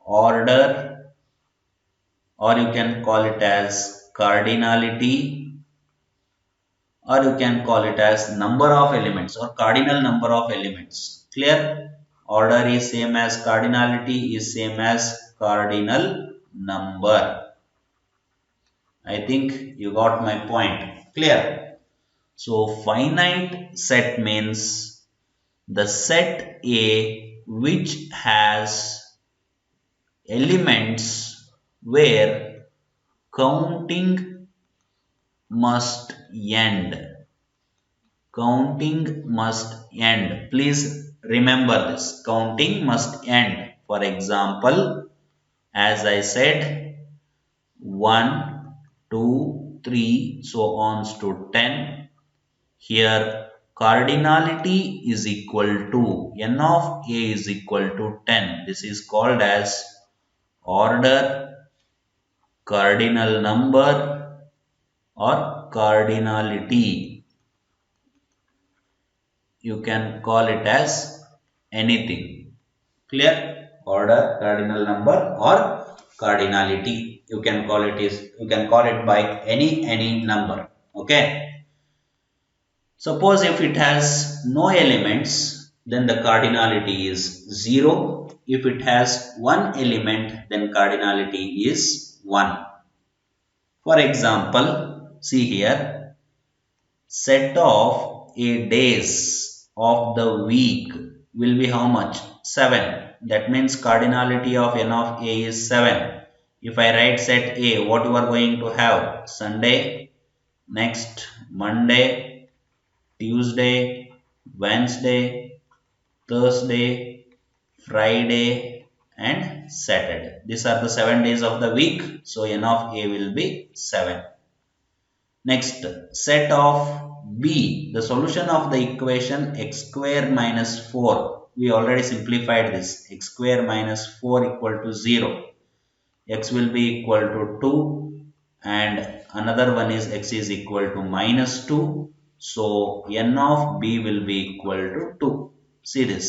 order, or you can call it as cardinality, or you can call it as number of elements or cardinal number of elements. Clear? Order is same as cardinality is same as cardinal number. I think you got my point. Clear? So finite set means the set A which has elements where counting must end. Counting must end. Please remember this. Counting must end. For example, as I said, 1, 2, 3, so on to 10. Here, cardinality is equal to n of A is equal to 10. This is called as order, cardinal number, or cardinality. you can call it as anything. Clear? Order, cardinal number, or cardinality. You can call it by any number. Okay. Suppose if it has no elements, then the cardinality is 0. If it has one element, then cardinality is 1. For example, see here, set of a days of the week will be how much? 7. That means cardinality of n of a is 7. If I write set a, what you are going to have? Sunday, next Monday, Tuesday, Wednesday, Thursday, Friday and Saturday. These are the 7 days of the week. So n of a will be 7. Next, set of b, the solution of the equation x square minus 4. We already simplified this. X square minus 4 equal to 0. X will be equal to 2 and another one is x is equal to minus 2. So n of b will be equal to 2. See this.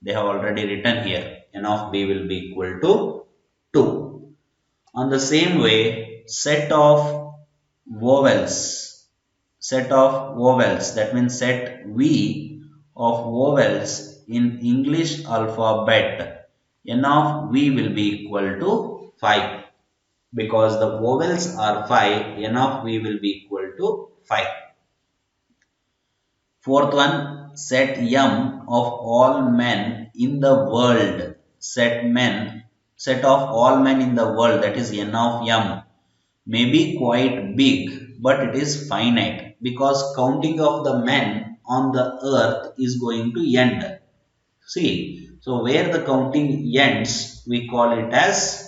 They have already written here. N of b will be equal to 2. On the same way, set of vowels. Set of vowels. That means set V of vowels in English alphabet. N of V will be equal to 5. Because the vowels are 5, n of v will be equal to 5. Fourth one, set m of all men in the world. Set of all men in the world, that is n of m, may be quite big, but it is finite because counting of the men on the earth is going to end. See, so where the counting ends, we call it as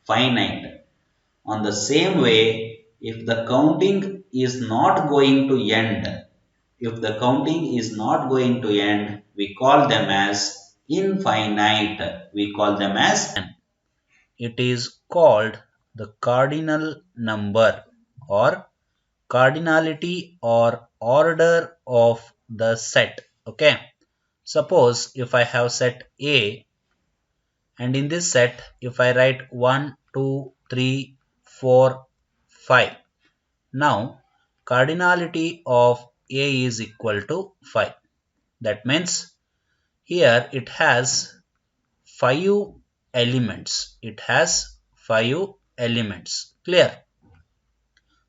finite. On the same way, if the counting is not going to end, we call them as infinite. It is called the cardinal number or cardinality or order of the set. Okay. Suppose if I have set A and in this set if I write 1, 2, 3, 4, 5. Now cardinality of A is equal to 5. That means here it has 5 elements. Clear?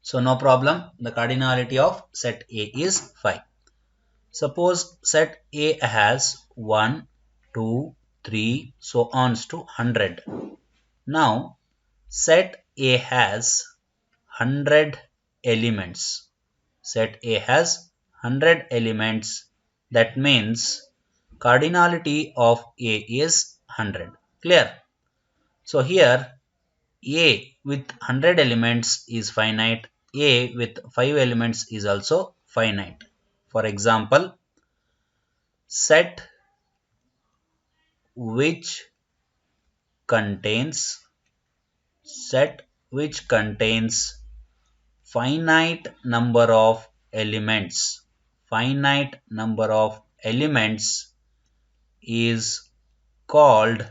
So no problem. The cardinality of set A is 5. Suppose set A has 1, 2, 3, so on to 100. Now set A has 100 elements. Set A has 100 elements. That means cardinality of A is 100. Clear? So here A with 100 elements is finite. A with 5 elements is also finite. For example, set which contains finite number of elements. Finite number of elements is called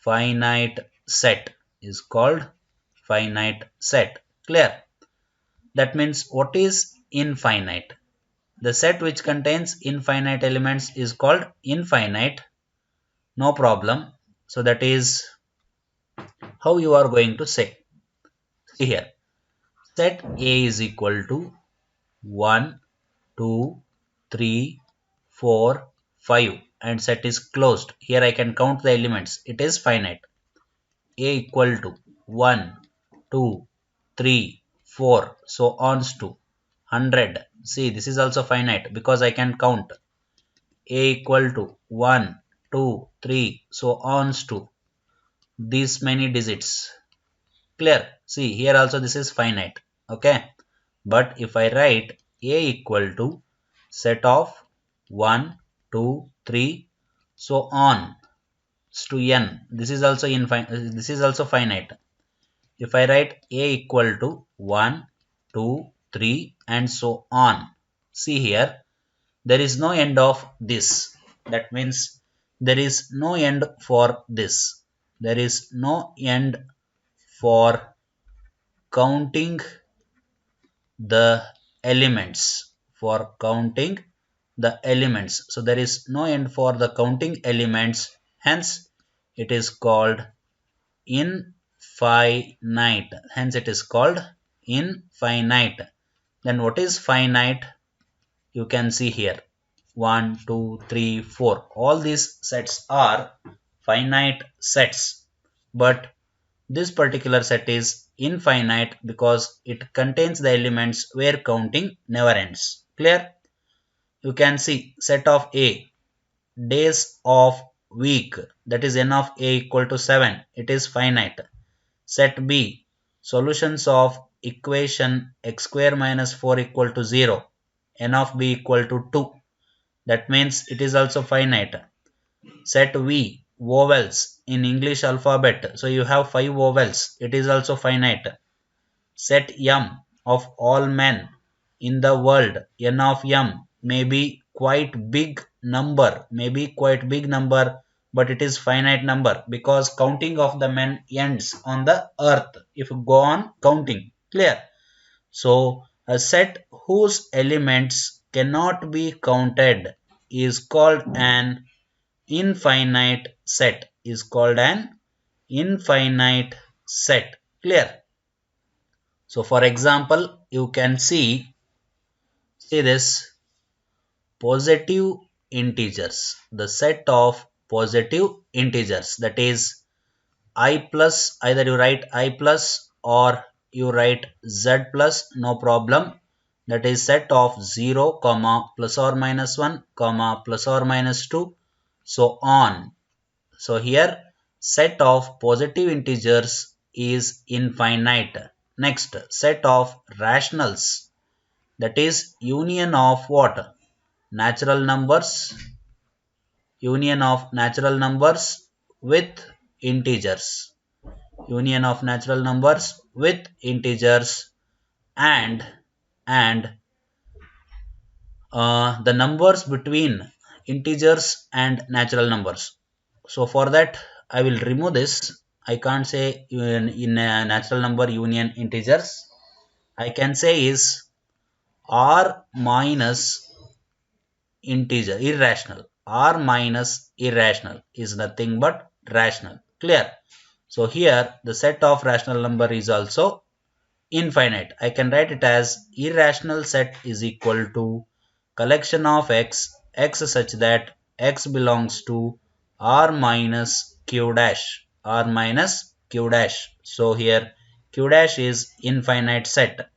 finite set. Clear? That means what is infinite? The set which contains infinite elements is called infinite. No problem. So that is how you are going to say. See here. Set A is equal to 1, 2, 3, 4, 5 and set is closed. Here I can count the elements. It is finite. A equal to 1, 2, 3, 4, so on to 100. See, this is also finite because I can count. A equal to 1, 2, 3, so on to these many digits. Clear? See, here also this is finite. Okay. But if I write A equal to set of 1, 2, 3, so on to n. This is also finite. If I write A equal to 1, 2, 3, and so on. See here, there is no end of this. That means there is no end for this. There is no end for counting the elements. For counting the elements. So there is no end for the counting elements. Hence, it is called infinite. Hence, it is called infinite. Then what is finite? You can see here 1, 2, 3, 4. All these sets are finite sets, but this particular set is infinite because it contains the elements where counting never ends. Clear? You can see set of A, days of week, that is n of A equal to 7. It is finite. Set B, solutions of equation x square minus 4 equal to 0, n of B equal to 2. That means it is also finite. Set V, vowels in English alphabet. So you have 5 vowels. It is also finite. Set M of all men in the world. N of M may be quite big number. But it is finite number because counting of the men ends on the earth if you go on counting. Clear? So a set whose elements cannot be counted is called an infinite set. Clear? So for example, you can see this positive integers. The set of positive integers, that is I plus, either you write I plus or you write Z plus, no problem. That is set of 0, comma, plus or minus 1, comma, plus or minus 2, so on. So here set of positive integers is infinite. Next, set of rationals, that is union of what? Natural numbers, with integers. Union of natural numbers with integers and the numbers between integers and natural numbers. So for that I will remove this. I can't say in a natural number union integers. I can say is r minus integer irrational. R minus irrational is nothing but rational. Clear? So here the set of rational number is also infinite. I can write it as irrational set is equal to collection of x such that x belongs to r minus q dash. So here q dash is infinite set.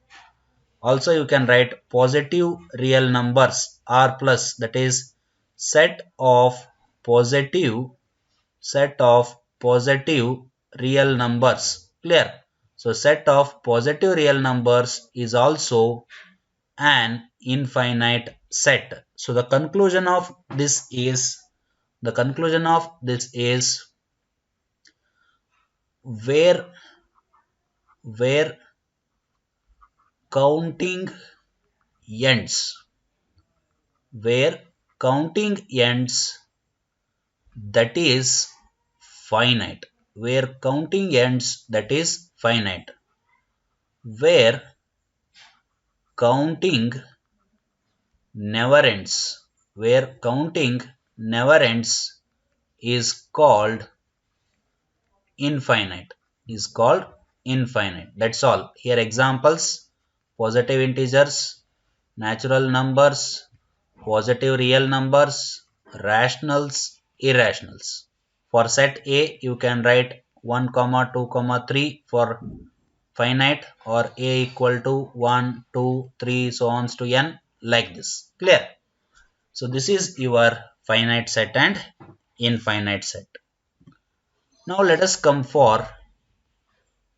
Also you can write positive real numbers r plus, that is set of positive real numbers. Clear? So set of positive real numbers is also an infinite set. So the conclusion of this is where counting ends, where counting ends, that is finite. Where counting ends, that is finite. Where counting never ends, is called infinite. That's all. Here examples: positive integers, natural numbers, positive real numbers, rationals, irrationals. For set A you can write 1, 2, 3 for finite, or A equal to 1, 2, 3 so on to n, like this. Clear? So this is your finite set and infinite set. Now let us come for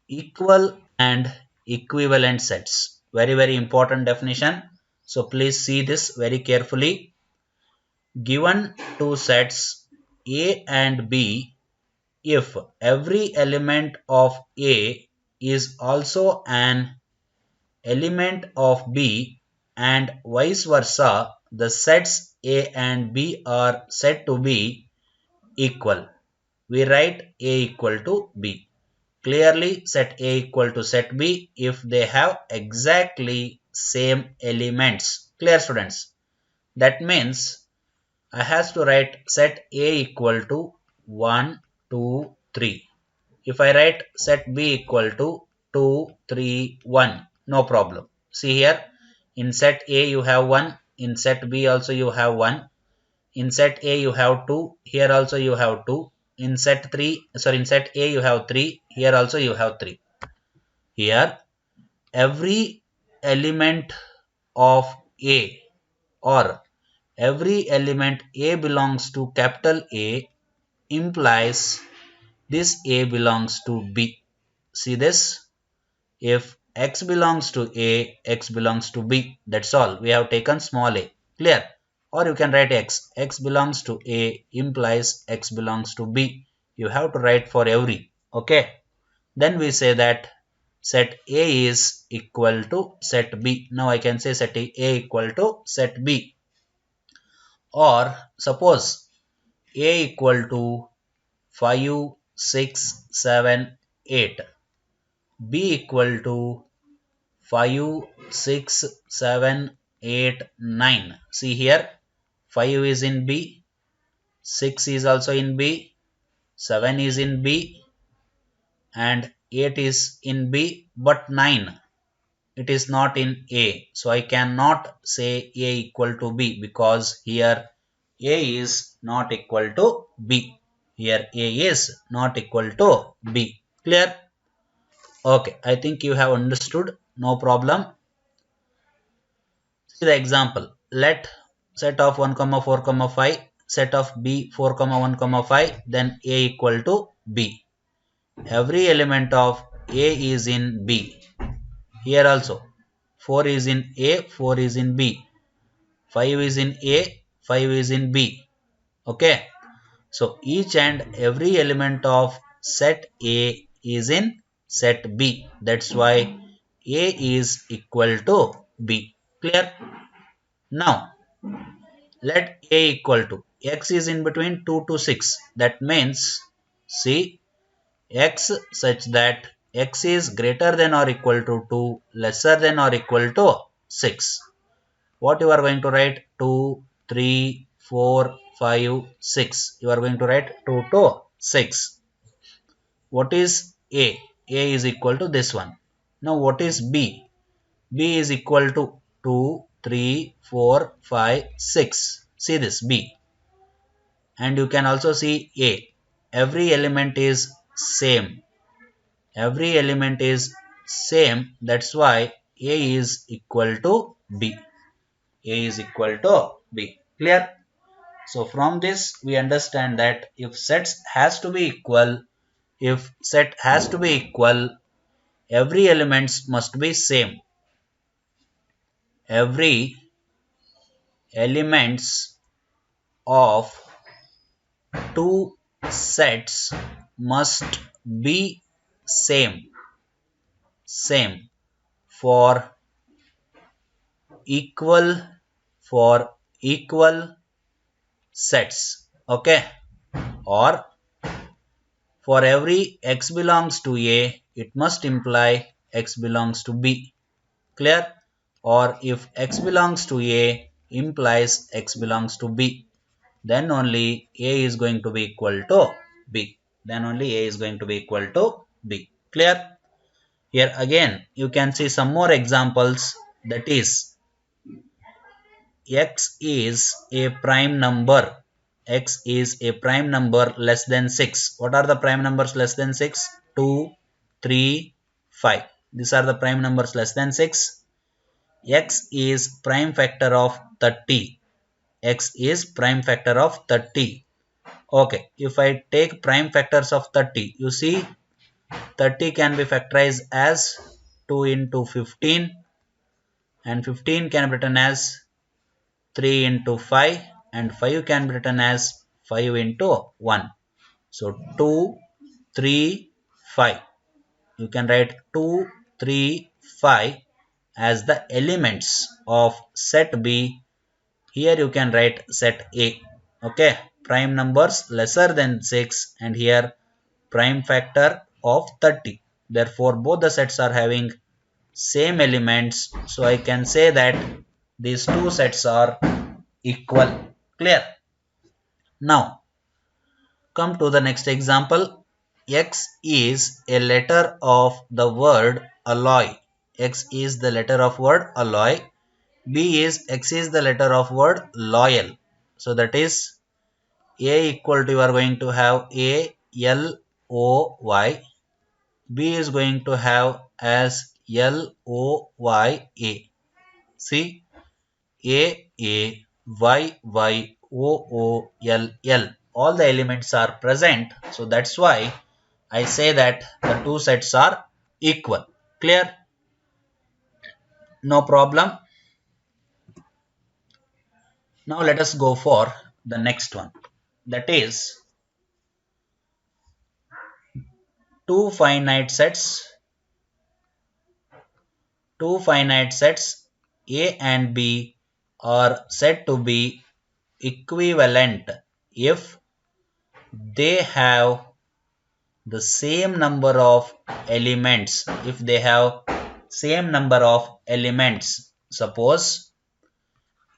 equal and equivalent sets. Very important definition. So please see this very carefully. Given two sets A and B, if every element of A is also an element of B, and vice versa, the sets A and B are said to be equal. We write A equal to B. Clearly set A equal to set B if they have exactly same elements. Clear, students? That means I have to write set A equal to 1, 2, 3. If I write set B equal to 2, 3, 1, no problem. See here, in set A you have 1, in set B also you have 1, in set A you have 2, here also you have 2, in set A you have 3, here also you have 3. Here every element of A, or every element A belongs to capital A, implies this A belongs to B. See this? If X belongs to A, X belongs to B. That's all. We have taken small a. Clear? Or you can write X. X belongs to A implies X belongs to B. You have to write for every. Okay? Then we say that set A is equal to set B. Now I can say set A equal to set B. Or suppose A equal to 5, 6, 7, 8. B equal to 5, 6, 7, 8, 9. See here, 5 is in B, 6 is also in B, 7 is in B, and 8 is in B, but 9, it is not in A. So I cannot say A equal to B because here A is not equal to B. Here A is not equal to B. Clear? Okay, I think you have understood. No problem. See the example. Let set of 1 comma 4 comma 5, set of B 4 comma 1 comma 5, then A equal to B. Every element of A is in B. Here also 4 is in A, 4 is in B, 5 is in A, 5 is in B. Okay. So each and every element of set A is in set B. That's why A is equal to B. Clear? Now let A equal to X is in between 2 to 6. That means see X such that X is greater than or equal to 2, lesser than or equal to 6. What you are going to write? 2, 3, 4, 5, 6. You are going to write 2 to 6. What is A? A is equal to this one. Now what is B? B is equal to 2, 3, 4, 5, 6. See this B. And you can also see A. Every element is same. Every element is same. That's why A is equal to B. A is equal to B. Clear? So from this we understand that if sets has to be equal, every elements must be same. Every elements of two sets must be same for equal for equal sets. Okay? Or for every x belongs to A, it must imply x belongs to B. Clear? Or if x belongs to A implies x belongs to B, then only A is going to be equal to B. Then only A is going to be equal to B. Clear? Here again you can see some more examples, that is x is a prime number. X is a prime number less than 6. What are the prime numbers less than 6? 2, 3, 5. These are the prime numbers less than 6. X is prime factor of 30. X is prime factor of 30. Okay, if I take prime factors of 30, you see 30 can be factorized as 2 into 15, and 15 can be written as 3 into 5, and 5 can be written as 5 into 1. So 2, 3, 5. You can write 2, 3, 5 as the elements of set B. Here you can write set A. Okay, prime numbers lesser than 6 and here prime factor of 30. Therefore, both the sets are having same elements. So I can say that these two sets are equal. Clear? Now, come to the next example. X is a letter of the word alloy. X is the letter of word alloy. X is the letter of word loyal. So that is A equal to, you are going to have A L O Y. B is going to have as L O Y A. See, A Y Y O O L L. All the elements are present. So that's why I say that the two sets are equal. Clear? No problem. Now let us go for the next one. That is two finite sets. Two finite sets A and B are said to be equivalent if they have the same number of elements. If they have same number of elements, suppose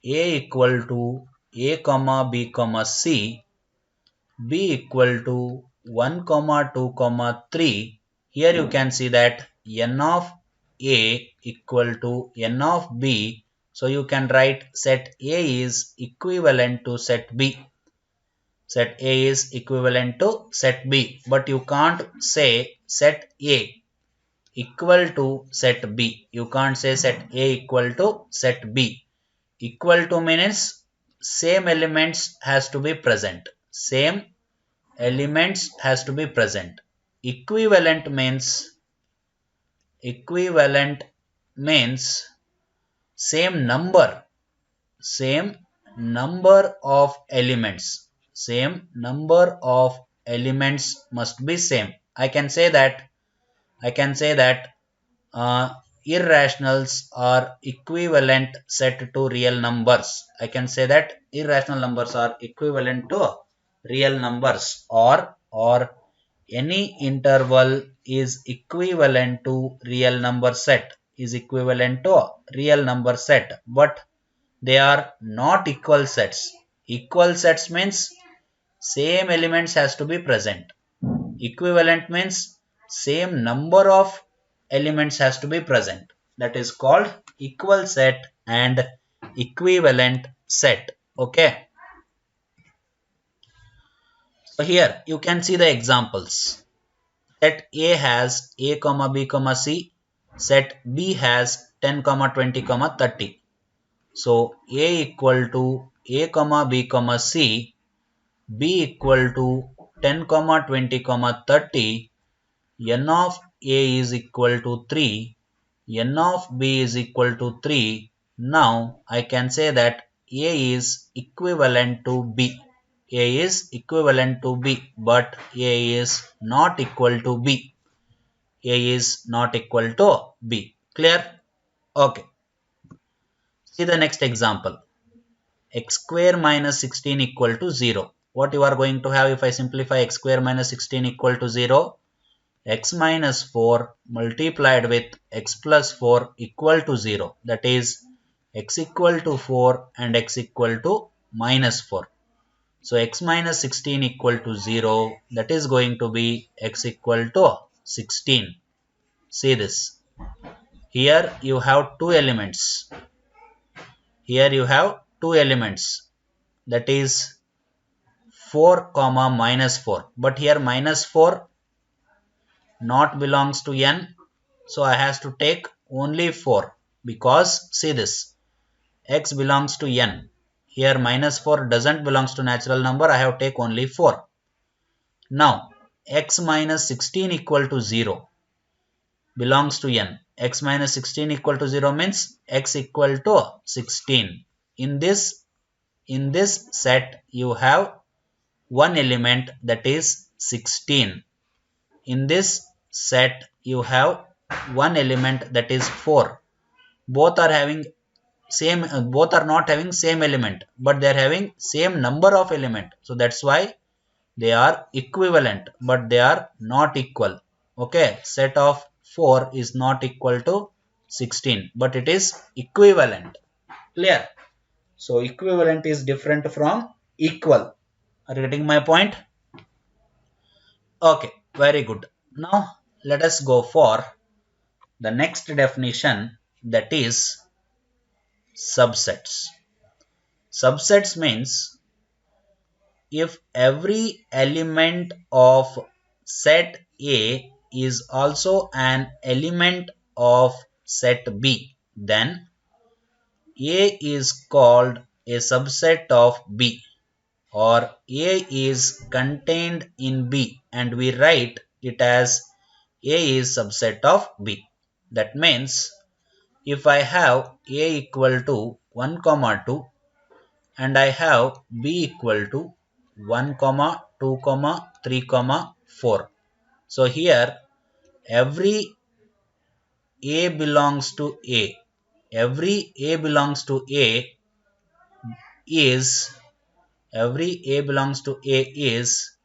A equal to A comma B comma C, B equal to 1 comma 2 comma 3. Here you can see that n of A equal to n of B. So you can write set A is equivalent to set B. Set A is equivalent to set B. But you can't say set A equal to set B. You can't say set A equal to set B. Equal to means same elements has to be present. Same elements has to be present. Equivalent means same number of elements. Same number of elements must be same. I can say that irrationals are equivalent set to real numbers. I can say that irrational numbers are equivalent to real numbers, or any interval is equivalent to real number set, but they are not equal sets. Equal sets means same elements has to be present. Equivalent means same number of elements has to be present. That is called equal set and equivalent set. Okay. So here you can see the examples. Set A has A comma B comma C. Set B has 10 comma 20 comma 30. So A equal to A comma B comma C. B equal to 10 comma 20 comma 30. N of A is equal to 3. N of B is equal to 3. Now I can say that A is equivalent to B. A is equivalent to B, but A is not equal to B. A is not equal to B. Clear? Okay. See the next example. X square minus 16 equal to 0. What you are going to have if I simplify x square minus 16 equal to 0? X minus 4 multiplied with x plus 4 equal to 0. That is x equal to 4 and x equal to minus 4. So x minus 16 equal to 0. That is going to be x equal to 16. See this. Here you have two elements. That is 4 comma minus 4. But here minus 4 not belongs to n. So I have to take only 4. Because see this. X belongs to n. Here minus 4 doesn't belongs to natural number. I have to take only 4. Now x minus 16 equal to 0 belongs to n. X minus 16 equal to 0 means x equal to 16. In this set you have one element, that is 16. In this set you have one element, that is 4. both are having same both are not having same element, but they are having same number of element, so that's why they are equivalent, but they are not equal. Okay, set of 4 is not equal to 16, but it is equivalent. Clear? So equivalent is different from equal. Are you getting my point? Okay, very good. Now let us go for the next definition, that is subsets. Subsets means if every element of set A is also an element of set B, then A is called a subset of B, or A is contained in B, and we write it as A is subset of B. That means if I have A equal to 1 comma 2 and I have B equal to 1 comma 2 comma 3 comma 4. So here every A belongs to A. Every A belongs to A is every A belongs to A is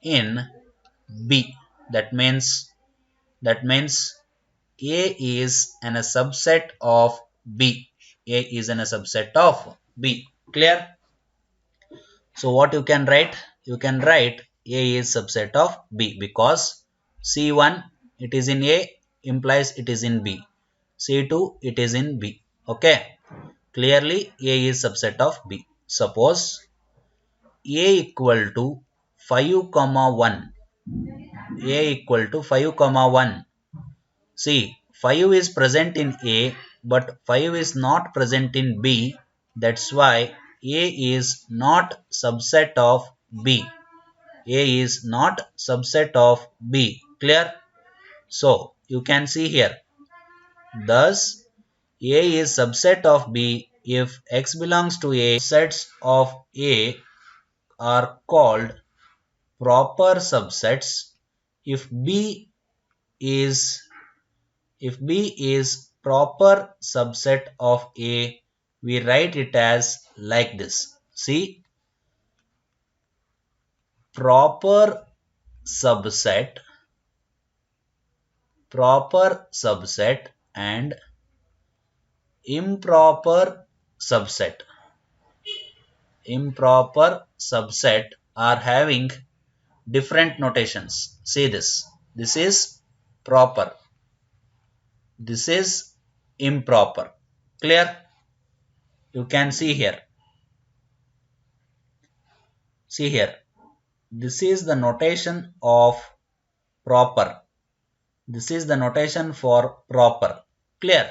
in B. That means A is in a subset of B. A is in a subset of B. Clear? So what you can write? You can write A is subset of B, because C1 it is in A implies it is in B. C2 it is in B. Okay. Clearly A is subset of B. Suppose A equal to 5 comma 1. A equal to 5 comma 1. See, 5 is present in A, but 5 is not present in B. That's why A is not subset of B. A is not subset of B. Clear? So, you can see here. Thus, A is subset of B if X belongs to A. Subsets of A are called proper subsets if is B is proper subset of A. We write it as like this. See, proper subset, and improper subset. Improper subset are having different notations. See this. This is proper. This is improper. Clear? You can see here. See here. This is the notation of proper. This is the notation for proper. Clear?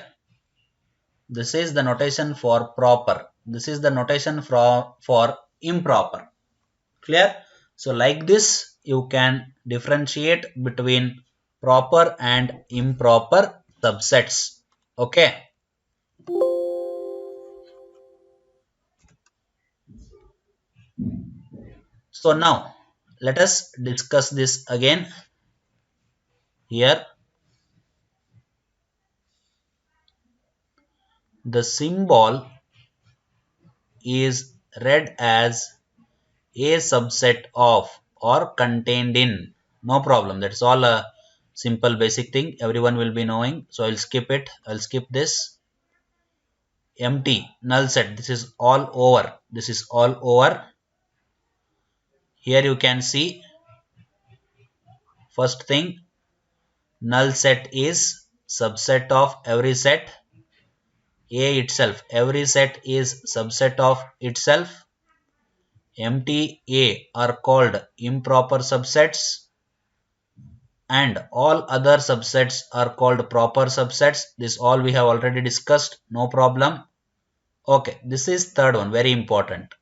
This is the notation for proper. This is the notation for improper. Clear? So like this, you can differentiate between proper and improper subsets. Okay. So now let us discuss this again. Here the symbol is read as a subset of or contained in. No problem. That's all a simple basic thing everyone will be knowing. So I'll skip it. I'll skip this. Empty, null set. This is all over. This is all over. Here you can see first thing, null set is subset of every set. A itself. Every set is subset of itself. Empty A are called improper subsets, and all other subsets are called proper subsets. This all we have already discussed. No problem. Okay, this is third one, very important.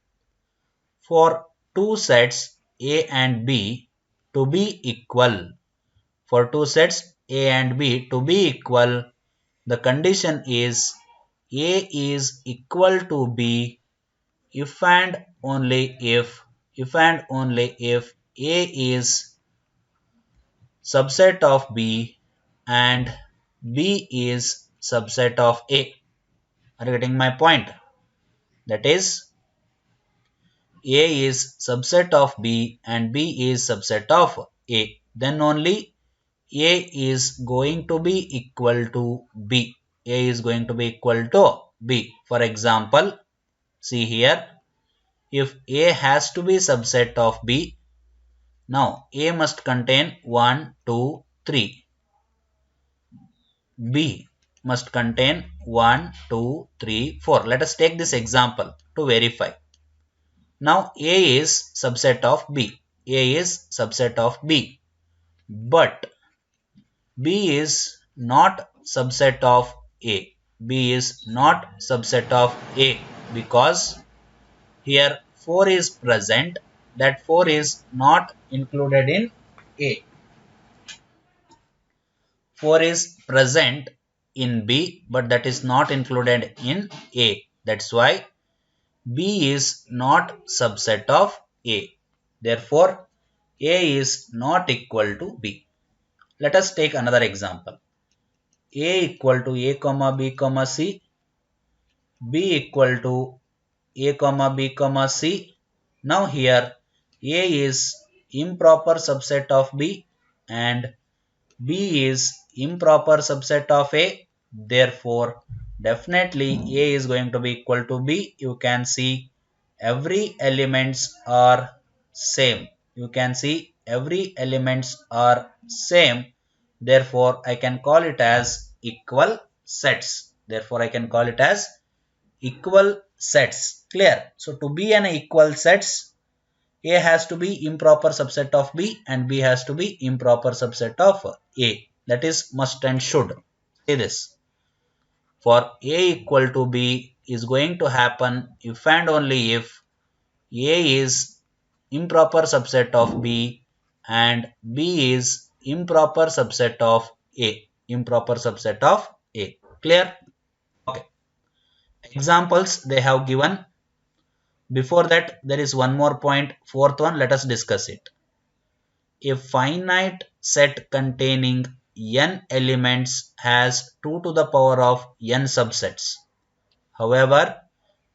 For two sets A and B to be equal, for two sets A and B to be equal, the condition is A is equal to B if and only if A is subset of B and B is subset of A. Are you getting my point? That is, A is subset of B and B is subset of A. Then only A is going to be equal to B. A is going to be equal to B. For example, see here, if A has to be subset of B, now A must contain 1, 2, 3. B must contain 1, 2, 3, 4. Let us take this example to verify. Now A is subset of B. A is subset of B. But B is not subset of A. B is not subset of A because here 4 is present. That 4 is not included in A. 4 is present in B, but that is not included in A. That's why B is not subset of A. Therefore, A is not equal to B. Let us take another example. A equal to A comma B comma C, B equal to A comma B comma C. Now here A is improper subset of B and B is improper subset of A. Therefore, definitely A is going to be equal to B. You can see every elements are same. You can see every elements are same. Therefore, I can call it as equal sets. Therefore, I can call it as equal sets. Clear? So, to be an equal sets, A has to be improper subset of B and B has to be improper subset of A. That is must and should. Say this. For A equal to B is going to happen if and only if A is improper subset of B and B is improper subset of A. Improper subset of A. Clear? Okay. Examples they have given. Before that, there is one more point. Fourth one, let us discuss it. A finite set containing n elements has 2 to the power of n subsets. However,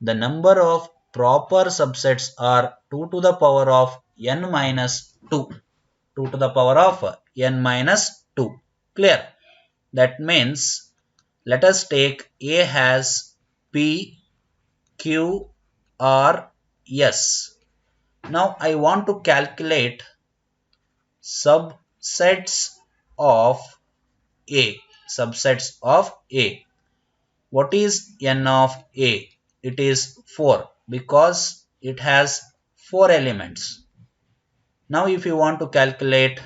the number of proper subsets are 2 to the power of n minus 2. 2 to the power of n minus 2. Clear? That means, let us take A has P, Q, R, S. Now I want to calculate subsets of A. Subsets of A. What is n of A? It is 4 because it has 4 elements. Now if you want to calculate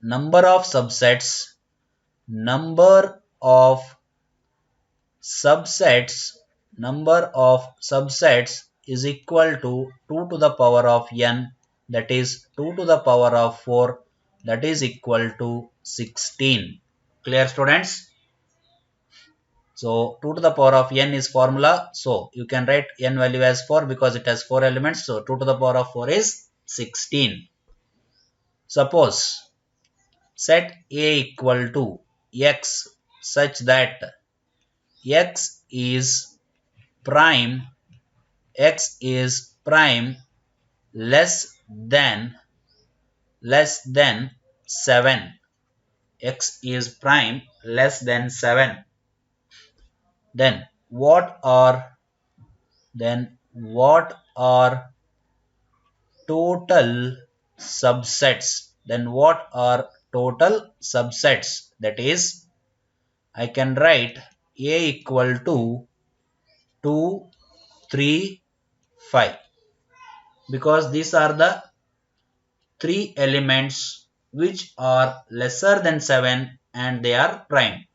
number of subsets, number of subsets is equal to 2 to the power of n, that is 2 to the power of 4, that is equal to 16. Clear, students? So 2 to the power of n is formula. So you can write n value as 4 because it has 4 elements. So 2 to the power of 4 is 16. Suppose set A equal to x such that x is prime less than 7. X is prime less than 7. Then what are total subsets? That is, I can write A equal to 2, 3, 5 because these are the 3 elements which are lesser than 7 and they are prime.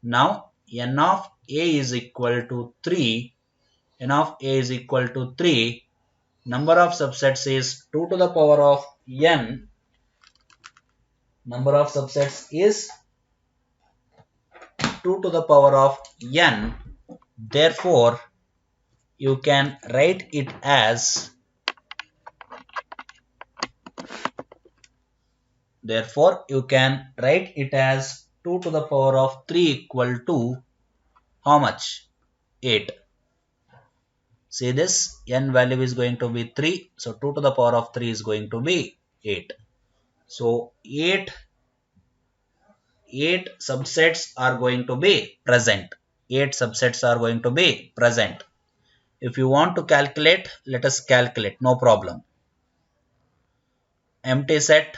Now n of A is equal to 3. Number of subsets is 2 to the power of n. Number of subsets is 2 to the power of n. Therefore, you can write it as 2 2 to the power of 3 equal to how much? 8. See this, n value is going to be 3. So 2 to the power of 3 is going to be 8. So 8 subsets are going to be present. 8 subsets are going to be present. If you want to calculate, let us calculate, no problem. Empty set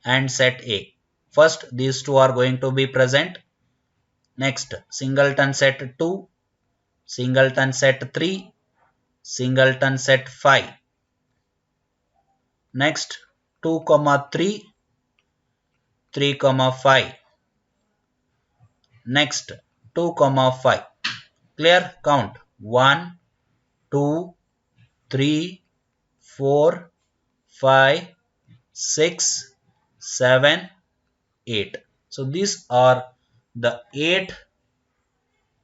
and set A. First, these two are going to be present. Next, singleton set 2, singleton set 3, singleton set 5. Next, 2, 3, 3, 5. Next, 2, 5. Clear? Count. 1, 2, 3, 4, 5, 6, 7, 8. So these are the 8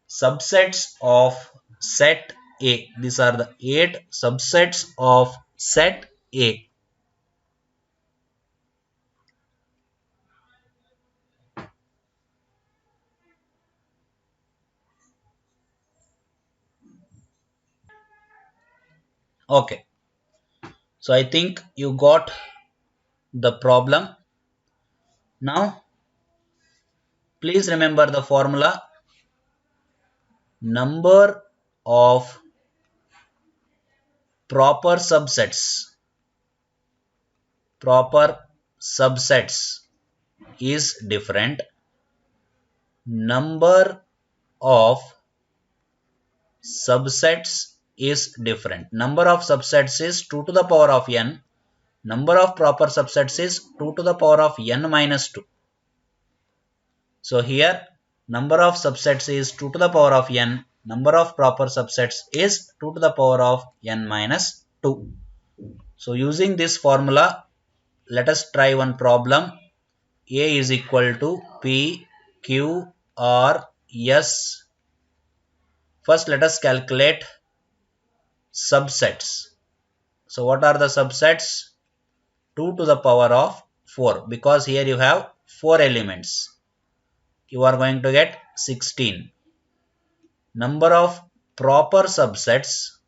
subsets of set A. These are the 8 subsets of set A. Okay. So I think you got the problem. Now, please remember the formula. Number of proper subsets is different. Number of subsets is different. Number of subsets is 2 to the power of n. Number of proper subsets is 2 to the power of n minus 2. So here number of subsets is 2 to the power of n. Number of proper subsets is 2 to the power of n minus 2. So using this formula, let us try one problem. A is equal to P, Q, R, S. First let us calculate subsets. So what are the subsets? 2 to the power of 4, because here you have 4 elements. You are going to get 16. Number of proper subsets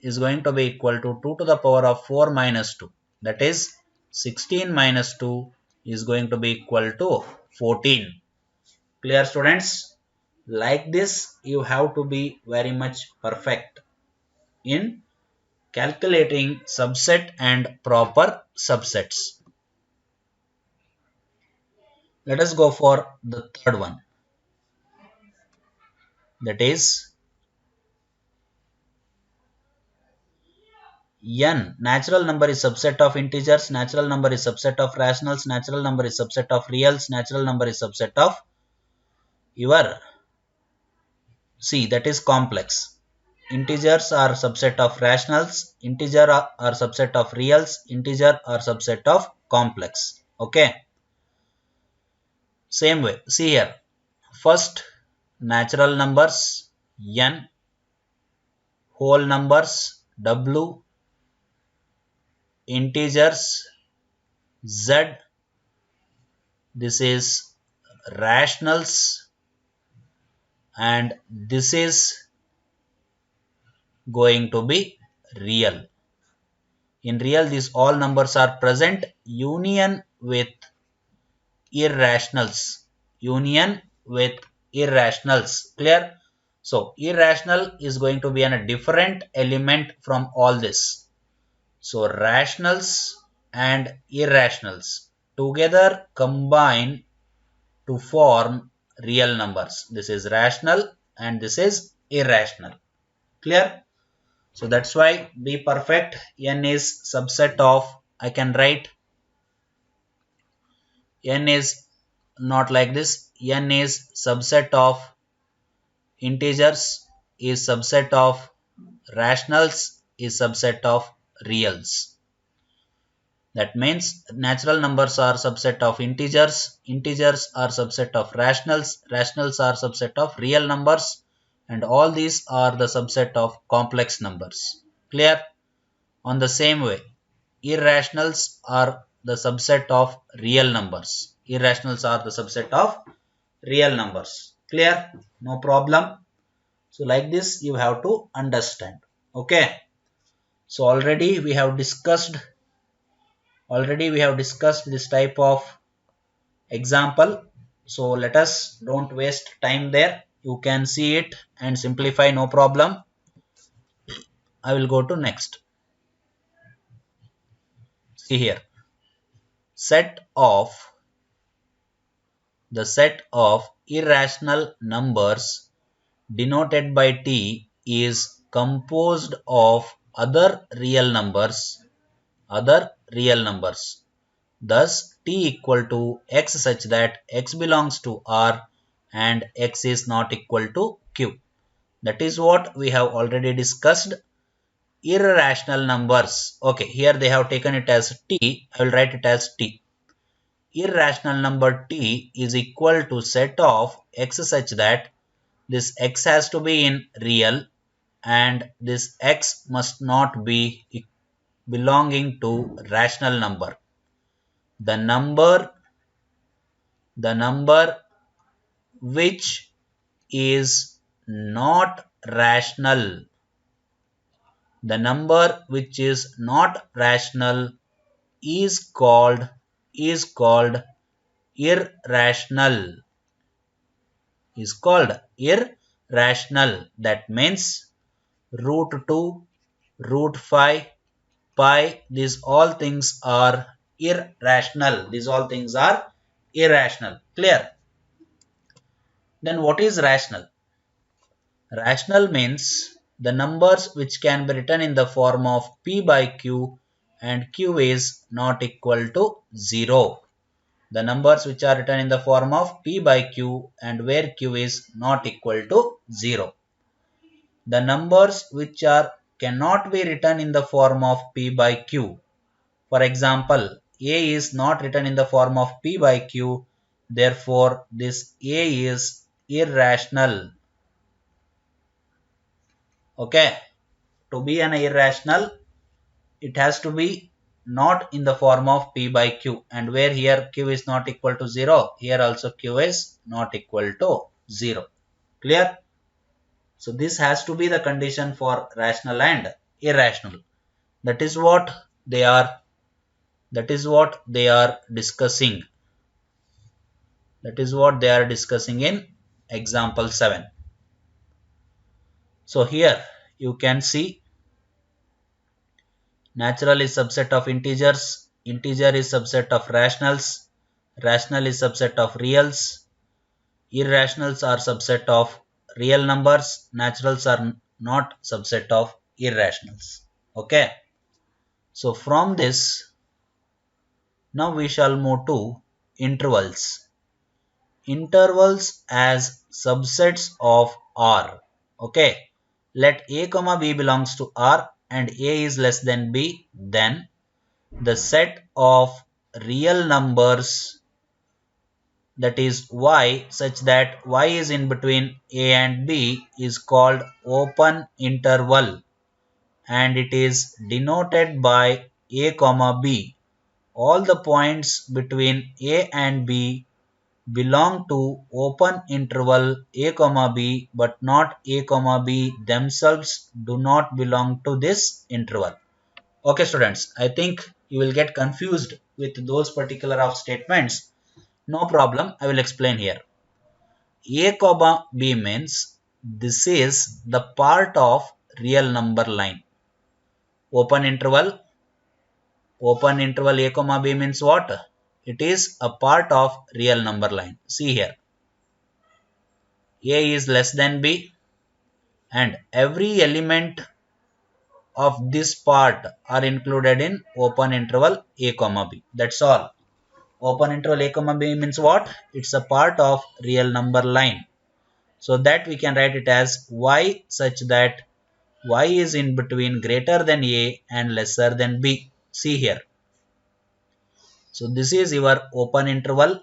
is going to be equal to 2 to the power of 4 minus 2. That is 16 minus 2 is going to be equal to 14. Clear, students? Like this, you have to be very much perfect in calculating subset and proper subsets. Let us go for the third one. That is n. Natural number is subset of integers. Natural number is subset of rationals. Natural number is subset of reals. Natural number is subset of your C, that is complex. Integers are subset of rationals. Integer are subset of reals. Integer are subset of complex. Okay. Same way. See here. First, natural numbers n, whole numbers w, integers z. This is rationals, and this is going to be real. In real, these all numbers are present. Union with irrationals. Union with irrationals. Clear? So irrational is going to be a different element from all this. So rationals and irrationals together combine to form real numbers. This is rational and this is irrational. Clear? So that's why be perfect. N is subset of, I can write n is not like this. N is subset of integers, is subset of rationals, is subset of reals. That means natural numbers are subset of integers, integers are subset of rationals, rationals are subset of real numbers, and all these are the subset of complex numbers. Clear? On the same way, irrationals are the subset of real numbers. Irrationals are the subset of real numbers. Clear? No problem. So like this you have to understand. Okay. So already we have discussed this type of example. So let us don't waste time there. You can see it and simplify, no problem. I will go to next. See here. The set of irrational numbers denoted by t is composed of other real numbers. Thus t equal to x such that x belongs to R and x is not equal to q. That is what we have already discussed. Irrational numbers. Okay, here they have taken it as t. I will write it as t. Irrational number t is equal to set of x such that this x has to be in real and this x must not be belonging to rational number. The number which is not rational, the number which is not rational is called irrational. That means root 2, root 5, pi, these all things are irrational. Clear? Then what is rational? Rational means the numbers which can be written in the form of p by q and q is not equal to 0. The numbers which are written in the form of p by q and where q is not equal to 0. The numbers which cannot be written in the form of p by q. For example, a is not written in the form of p by q. Therefore, this a is irrational. Okay. To be an irrational, it has to be not in the form of p by q, and where here q is not equal to 0, here also q is not equal to 0. Clear? So this has to be the condition for rational and irrational. That is what they are discussing. That is what they are discussing in example 7. So here you can see natural is subset of integers, integer is subset of rationals, rational is subset of reals, irrationals are subset of real numbers, naturals are not subset of irrationals. Okay. So from this, now we shall move to intervals. Intervals as subsets of R. Okay. Let a comma b belongs to R and a is less than b, then the set of real numbers, that is y, such that y is in between a and b, is called open interval and it is denoted by a comma b. All the points between a and b belong to open interval a comma b, but not a comma b themselves do not belong to this interval. Okay students, I think you will get confused with those particular of statements. No problem, I will explain here. A comma b means this is the part of real number line. Open interval a comma b means what? It is a part of real number line. See here. A is less than b and every element of this part are included in open interval a comma b. That's all. Open interval a comma b means what? It's a part of real number line. So that we can write it as y such that y is in between greater than a and lesser than b. See here. So this is your open interval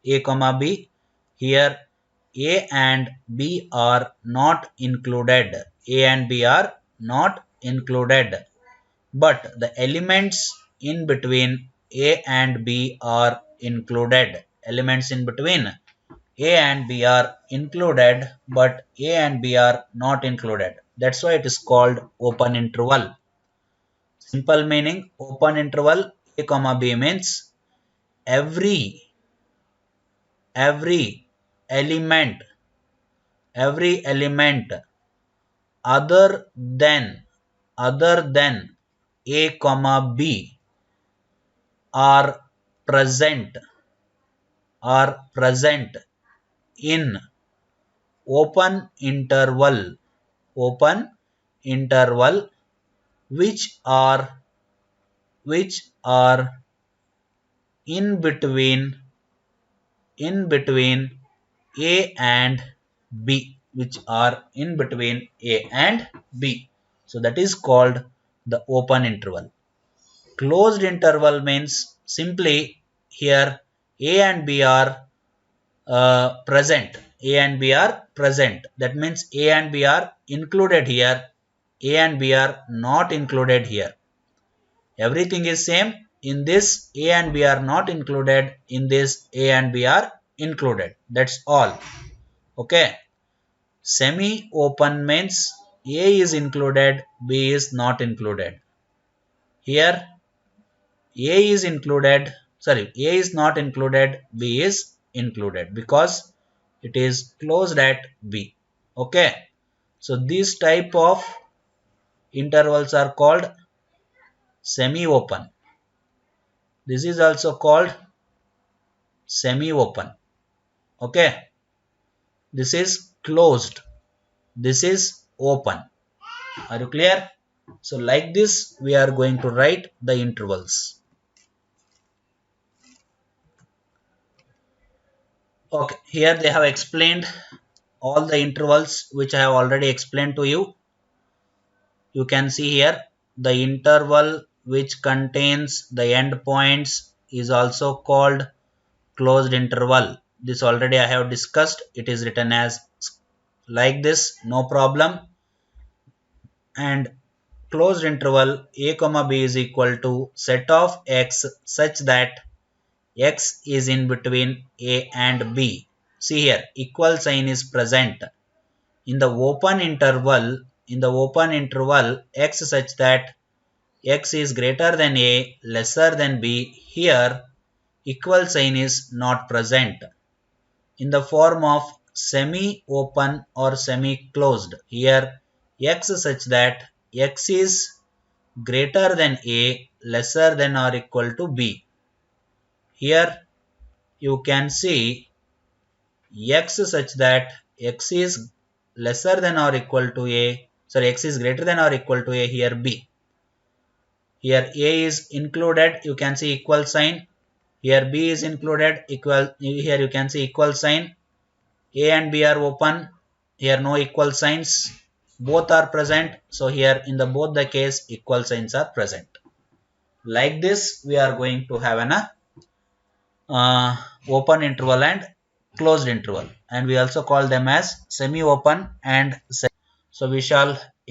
a comma b. Here a and b are not included. A and b are not included. But the elements in between A and B are included. Elements in between A and B are included, but A and B are not included. That's why it is called open interval. Simple meaning open interval A comma B means every element every element other than A comma B are present are present in open interval which are in between A and B, which are in between A and B. So that is called the open interval. Closed interval means simply here A and B are present. A and B are present. That means A and B are included here. A and B are not included here. Everything is same. In this A and B are not included. In this A and B are included. That's all. Okay. Semi open means A is included, B is not included. Here A is included, sorry, A is not included, B is included because it is closed at B. Okay. So these type of intervals are called semi open. This is also called semi open. Okay. This is closed. This is open. Are you clear? So like this we are going to write the intervals. Okay, here they have explained all the intervals which I have already explained to you. You can see here the interval which contains the endpoints is also called closed interval. This already I have discussed. It is written as like this, no problem. And closed interval A comma B is equal to set of x such that x is in between A and B. See here, equal sign is present. In the open interval x such that x is greater than A, lesser than B, here equal sign is not present. In the form of semi-open or semi-closed, here x such that x is greater than A, lesser than or equal to B. Here you can see x such that x is lesser than or equal to A, sorry, x is greater than or equal to A, here B. Here A is included, you can see equal sign. Here B is included, equal, here you can see equal sign. A and B are open, here no equal signs. Both are present, so here in the both the case equal signs are present. Like this we are going to have an open interval and closed interval, and we also call them as semi-open and semi. So we shall